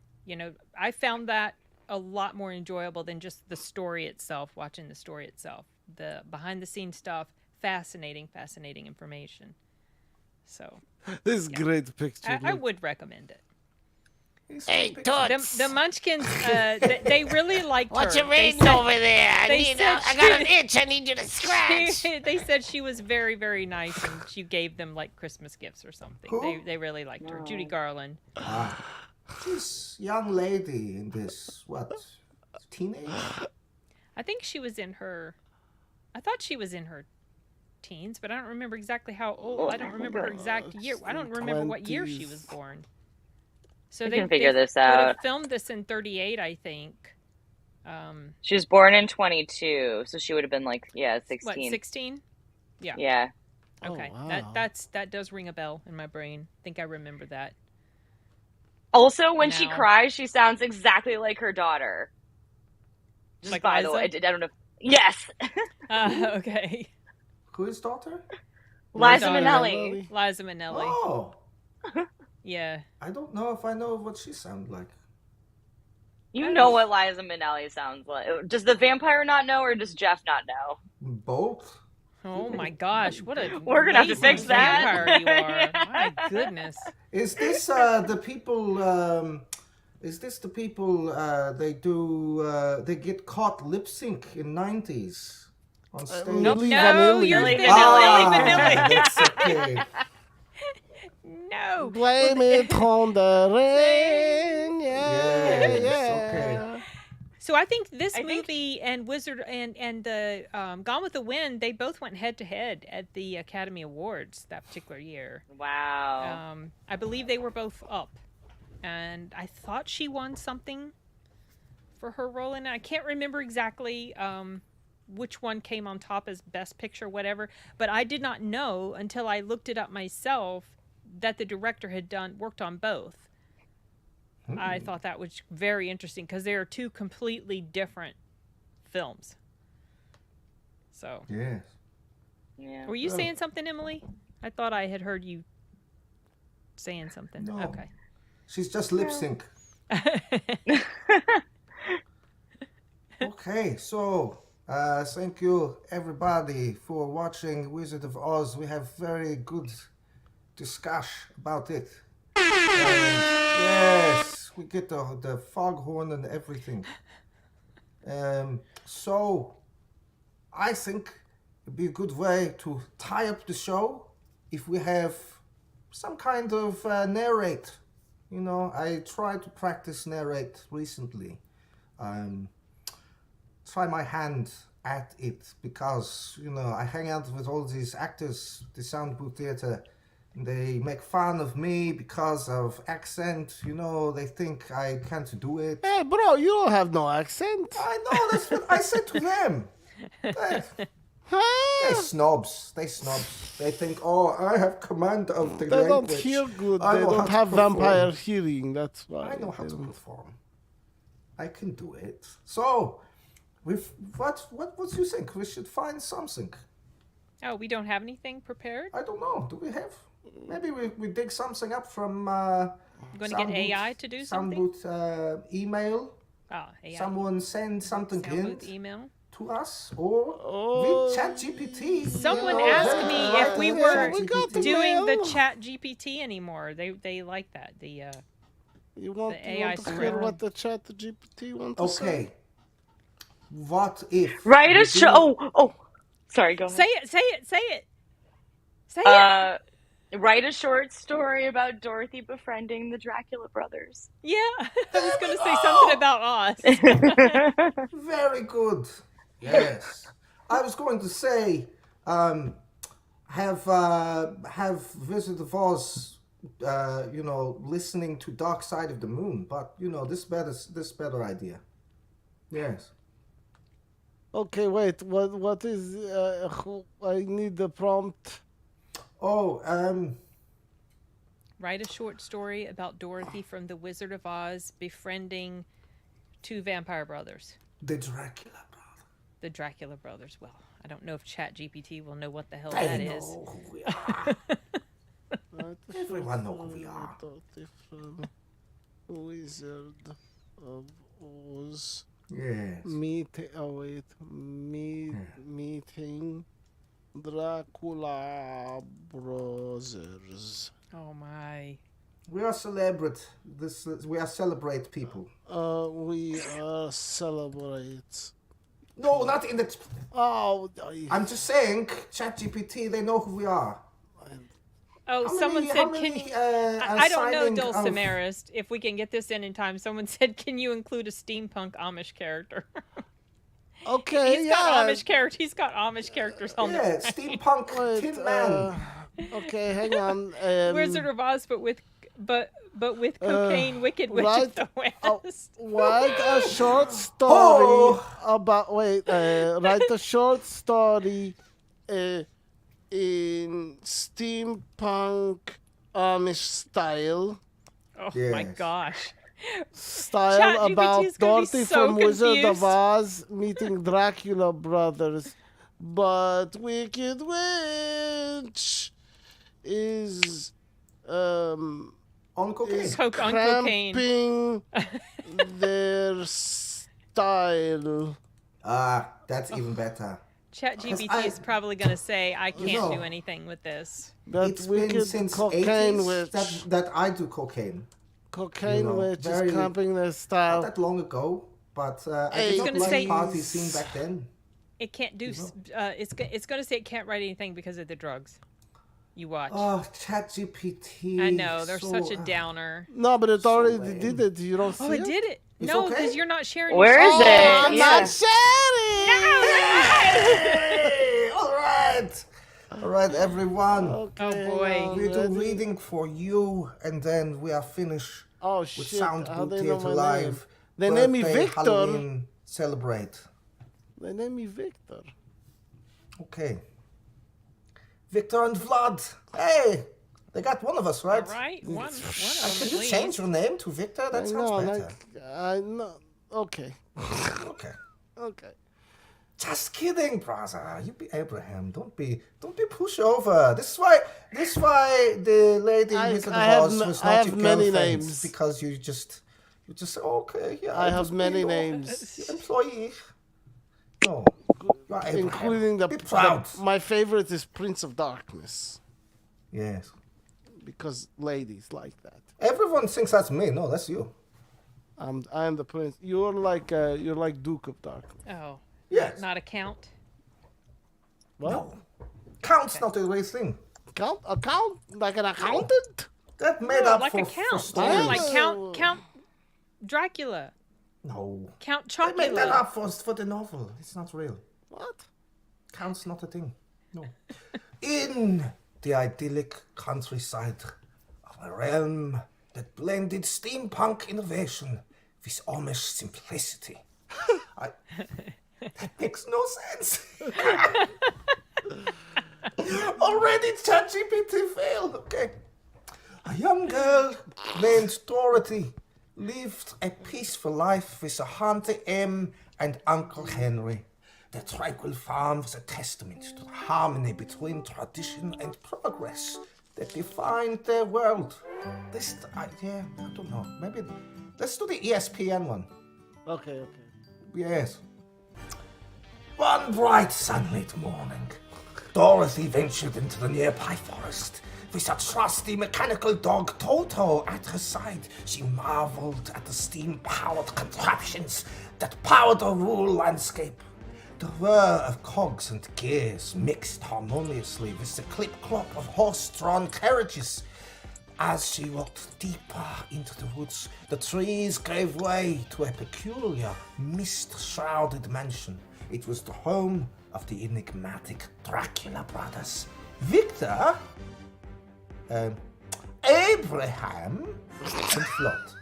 I found that a lot more enjoyable than just the story itself, watching the story itself. The behind the scenes stuff, fascinating information. So This great picture. I would recommend it. Hey, Toots. The Munchkins, they really liked her. What's your They rating said- over there? they said I got an itch. I need you to scratch. they said she was very, very nice, and she gave them like Christmas gifts or something. Who? They really liked her. Judy Garland. This young lady in this, teenage? I think she was in her. I thought she was in her teens, but I don't remember exactly how old. I don't remember her exact year. I don't remember what year she was born. So We they can figure this would have out. filmed this in 38, I think. She was born in 22, so she would have been 16. What, 16? Yeah. Yeah. Okay. Oh, wow. That does ring a bell in my brain. I think I remember that. Also, when she Now- cries, she sounds exactly like her daughter. Just Like by the way, Liza? I don't know. Yes, Okay. Whose daughter? Liza daughter. Minnelli. Liza Minnelli. Oh, Yeah. I don't know if I know what she sounds like. You know what Liza Minnelli sounds like. Does the vampire not know, or does Jeff not know? Both. Oh my gosh, what a We're gonna have to lazy fix that. vampire you are. Yeah. My goodness. Is this the people? Is this the people? They do. They get caught lip sync in '90s on stage. Milli No, Vanilli. you're Milli thinking Vanilli. Milli Vanilli. That's okay. No. Blame it on the rain. Yeah, Yes, yeah. okay. So I think this I think- movie and Wizard and the Gone with the Wind, they both went head to head at the Academy Awards that particular year. Wow. I believe they were both up, and I thought she won something for her role in it. I can't remember exactly which one came on top as Best Picture, whatever. But I did not know until I looked it up myself that the director had worked on both. I thought that was very interesting because they are two completely different films. So, Yes. Yeah. were you saying something, Emily? I thought I had heard you saying something. No. Okay. She's just lip sync. Okay, so thank you everybody for watching Wizard of Oz. We have very good discussion about it. Yes, we get the foghorn and everything. So I think it'd be a good way to tie up the show if we have some kind of narrate. You know, I tried to practice narrate recently. Try my hand at it because, you know, I hang out with all these actors, the Soundbooth Theater, and they make fun of me because of accent. You know, they think I can't do it. Hey, bro, you don't have no accent. I know, that's what I said to them. They Huh? snobs. They think, oh, I have command of the They language. don't hear good. I They know how don't to have perform. vampire hearing. That's why. I know how they to don't- perform. I can do it. So, what you think? We should find something. Oh, we don't have anything prepared? I don't know. Do we have? Maybe we dig something up from. I'm going to get Soundbooth- AI to do something? Soundbooth email. Ah, AI. Someone send something in Soundbooth email. to us or Oh. with ChatGPT. Someone you know, asked then me write if we in were We got the ChatGPT. doing the mail. Chat GPT anymore. They like that. You want, The you AI want to hear script. what the chat GPT wants to say? Okay. What if? Write we a do- show. Oh, sorry. Go ahead. Say it. Say it. Say it. Say it. Write a short story about Dorothy befriending the Dracula brothers. Yeah, I was going to say something about Oz. Very good. Yes. I was going to say, have Wizard of Oz, you know, listening to Dark Side of the Moon, but you know, this better idea. Yes. Okay, wait. What is? I need the prompt. Oh, Write a short story about Dorothy from The Wizard of Oz befriending two vampire brothers. the Dracula brother. The Dracula brothers. Well, I don't know if Chat GPT will know what the hell They that know is. who we are. Everyone know who we are. Different Wizard of Oz. Yes. Meeting Dracula brothers. Oh my. We are celebrate. We are celebrate people. We celebrate. No, not in the. Oh, I'm just saying, ChatGPT. They know who we are. Oh, How someone many- said, how can many, you... I don't know, assigning Dulce of- Marist, if we can get this in time. Someone said, can you include a steampunk Amish character? okay, He's yeah. got Amish characters. He's got Amish characters on Yeah, the steampunk Wait, Tin Man. okay, hang on. Wizard of Oz, but with cocaine, Wicked Witch right, of the oh, West. write a short story Oh. about. Wait, write a short story in steampunk Amish style. Oh my Yes. gosh. Style ChatGPT about is gonna be Dorothy so from Wizard of confused. Oz meeting Dracula brothers. But Wicked Witch is On cocaine. is Coke on cocaine. cramping their style. That's even better. ChatGPT I- is probably going to say, I can't know, do anything with this. That It's been wicked since cocaine 80s witch. that I do cocaine. Cocaine you know, witch very- is cramping their Not style. that long ago, but I Hey, did it's not gonna like say- party scene back then. It can't do, it's going to say it can't write anything because of the drugs. You watch. Oh, ChatGPT. I know, they're so, such a downer. No, but it already lame. did it. You don't see Oh, it did it. It's No, okay? because you're not sharing Where your is screen. it? I'm Yeah. not sharing. Hey, all right, everyone. Okay, Oh, boy. hang on, We do ready? reading for you, and then we are finished Oh with shit! How Soundbooth they know Theatre my Live. name? They name me birthday, Victor. Halloween celebrate. They name me Victor. Okay. Victor and Vlad. Hey, they got one of us, right? Right? One of them, Could you please. change your name to Victor? That I sounds know, better. like I know. Okay, Okay. okay. Just kidding, brother. You be Abraham. Don't be pushover. This is why the lady I- in Wizard of I have Oz m- was I not have your many girlfriend, names. because you just say, okay, yeah. I I'll have just be many your names, employee. No, you are Abraham. including be proud. my favorite is Prince of Darkness Yes. because ladies like that. Everyone thinks that's me. No, that's you. I am the prince. You're like Duke of Darkness. Oh, Yes. not a count? What? No. Count's not a real thing. Account like an accountant? That made No, up like for, a for count. stories. Yeah, like Count Dracula. No. Count I made that Chocula. up for the novel. It's not real. What? Count's not a thing. No. In the idyllic countryside of a realm that blended steampunk innovation with Amish simplicity. That makes no sense. Already ChatGPT failed. Okay. A young girl named Dorothy lived a peaceful life with her Auntie Em and Uncle Henry. Their tranquil farm was a testament to the harmony between tradition and progress that defined their world. I don't know. Maybe let's do the ESPN one. Okay. Yes. One bright sunlit morning, Dorothy ventured into the nearby forest. With her trusty mechanical dog Toto at her side, she marveled at the steam-powered contraptions that powered the rural landscape. The whir of cogs and gears mixed harmoniously with the clip-clop of horse-drawn carriages. As she walked deeper into the woods, the trees gave way to a peculiar, mist-shrouded mansion. It was the home of the enigmatic Dracula brothers. Victor, Abraham, and Flot.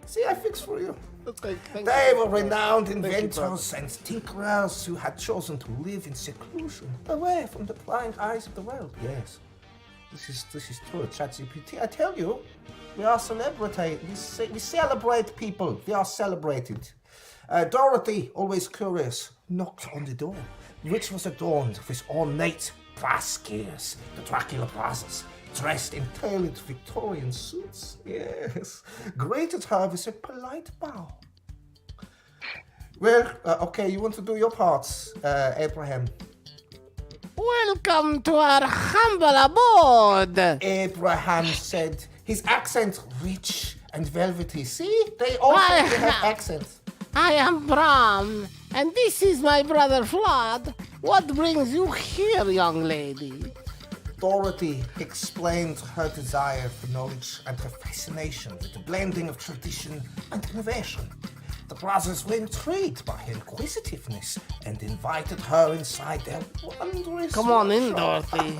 See, I fixed for you. Okay, thank They you. were renowned you, inventors and tinkerers who had chosen to live in seclusion, away from the prying eyes of the world. Yes, this is true. ChatGPT, I tell you, we are celebrity. We celebrate people. We are celebrated. Dorothy, always curious, knocked on the door, which was adorned with ornate brass gears. The Dracula brothers, dressed in tailored Victorian suits, yes, greeted her with a polite bow. Well, okay, you want to do your parts, Abraham. Welcome to our humble abode. Abraham said, his accent rich and velvety. See, they all think they have accents. I am Bram, and this is my brother Vlad. What brings you here, young lady? Dorothy explained her desire for knowledge and her fascination with the blending of tradition and innovation. The brothers were intrigued by her inquisitiveness and invited her inside their wondrous Come on in, workshop. Dorothy.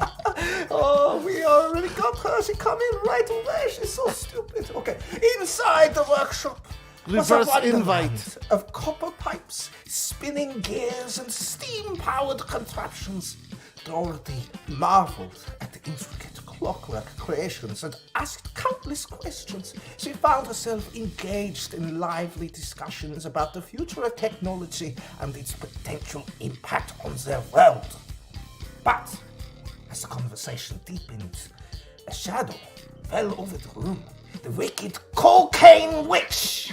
Oh, we already got her. She come in right away. She's so stupid. Okay, inside the workshop was a Reverse wonderland invite. of copper pipes, spinning gears, and steam-powered contraptions. Dorothy marveled at the intricate clockwork creations and asked countless questions. She found herself engaged in lively discussions about the future of technology and its potential impact on their world. But as the conversation deepened, a shadow fell over the room. The wicked cocaine witch!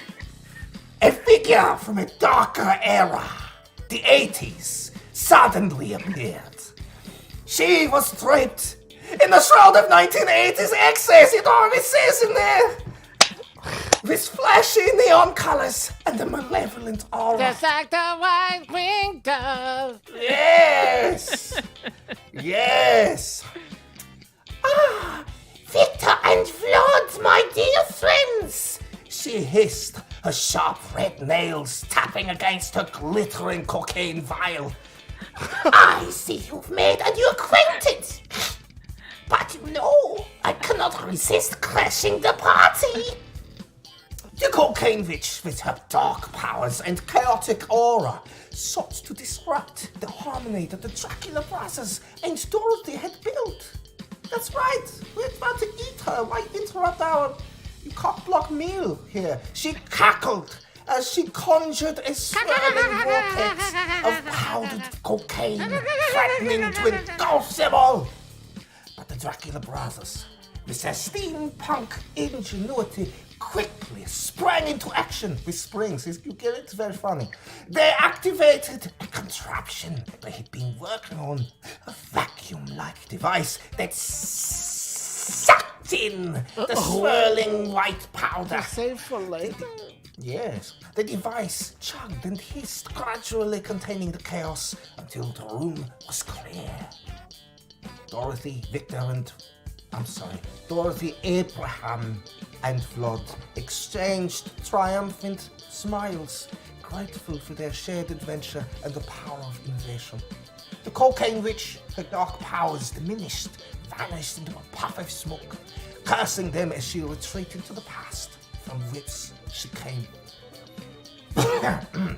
A figure from a darker era, the 80s, suddenly appeared. She was draped in the shroud of 1980s excess, it always says in there. With flashy neon colors and a malevolent aura. Just like the white winged dove. Yes! Yes! Ah, Victor and Vlad, my dear friends! She hissed, her sharp red nails tapping against her glittering cocaine vial. I see you've made a new acquaintance. But you know, I cannot resist crashing the party. The cocaine witch, with her dark powers and chaotic aura, sought to disrupt the harmony that the Dracula brothers and Dorothy had built. That's right, we're about to eat her. Why interrupt our cock-block meal here? She cackled as she conjured a swirling vortex of powdered cocaine, threatening to engulf them all. But the Dracula brothers, with their steampunk ingenuity, quickly sprang into action with springs. You get it? It's very funny. They activated a contraption they had been working on, a vacuum-like device that sucked in the swirling white powder. Save for later. Yes, the device chugged and hissed, gradually containing the chaos until the room was clear. Dorothy, Abraham, and Flood exchanged triumphant smiles, grateful for their shared adventure and the power of innovation. The cocaine witch, her dark powers diminished, vanished into a puff of smoke, cursing them as she retreated to the past from which she came.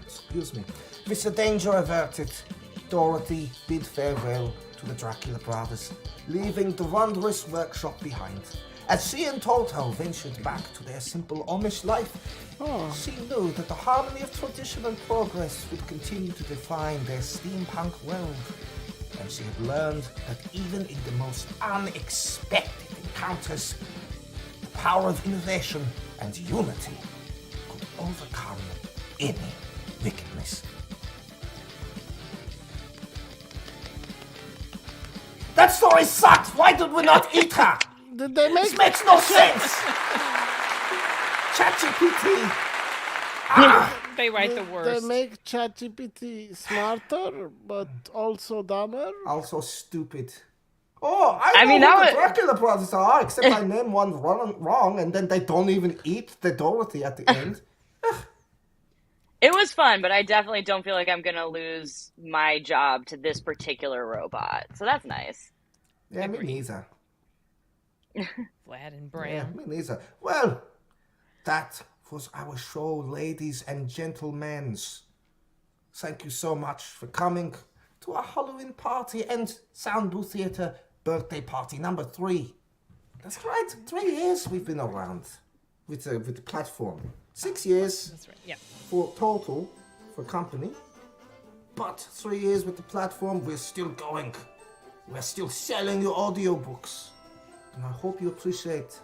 Excuse me. With the danger averted, Dorothy bid farewell to the Dracula brothers, leaving the wondrous workshop behind. As she and Toto ventured back to their simple Amish life, she knew that the harmony of tradition and progress would continue to define their steampunk world. And she had learned that even in the most unexpected encounters, the power of innovation and unity could overcome any wickedness. That story sucks! Why did we not eat her? Did they make This makes no sense! ChatGPT! They write the They worst. make ChatGPT smarter, but also dumber. Also stupid. Oh, I know mean, who that the was- Dracula brothers are, except I name one wrong, and then they don't even eat the Dorothy at the end. It was fun, but I definitely don't feel like I'm going to lose my job to this particular robot. So that's nice. Yeah, me neither. Vlad and Yeah, Bram. me neither. Well, that was our show, ladies and gentlemen. Thank you so much for coming to our Halloween party and Soundbooth Theatre birthday party number 3. That's right, 3 years we've been around with the platform. 6 years That's right. Yeah. for total for company, but 3 years with the platform. We're still going. We're still selling you audiobooks, and I hope you appreciate.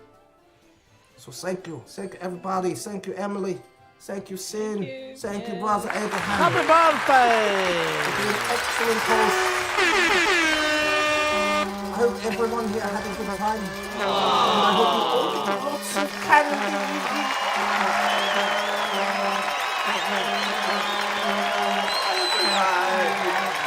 So thank you everybody. Thank you Emily. Thank you Sin. Thank you brother Abraham. Happy birthday! For being excellent host. I hope everyone here had a good time. And I hope you all get lots of candy.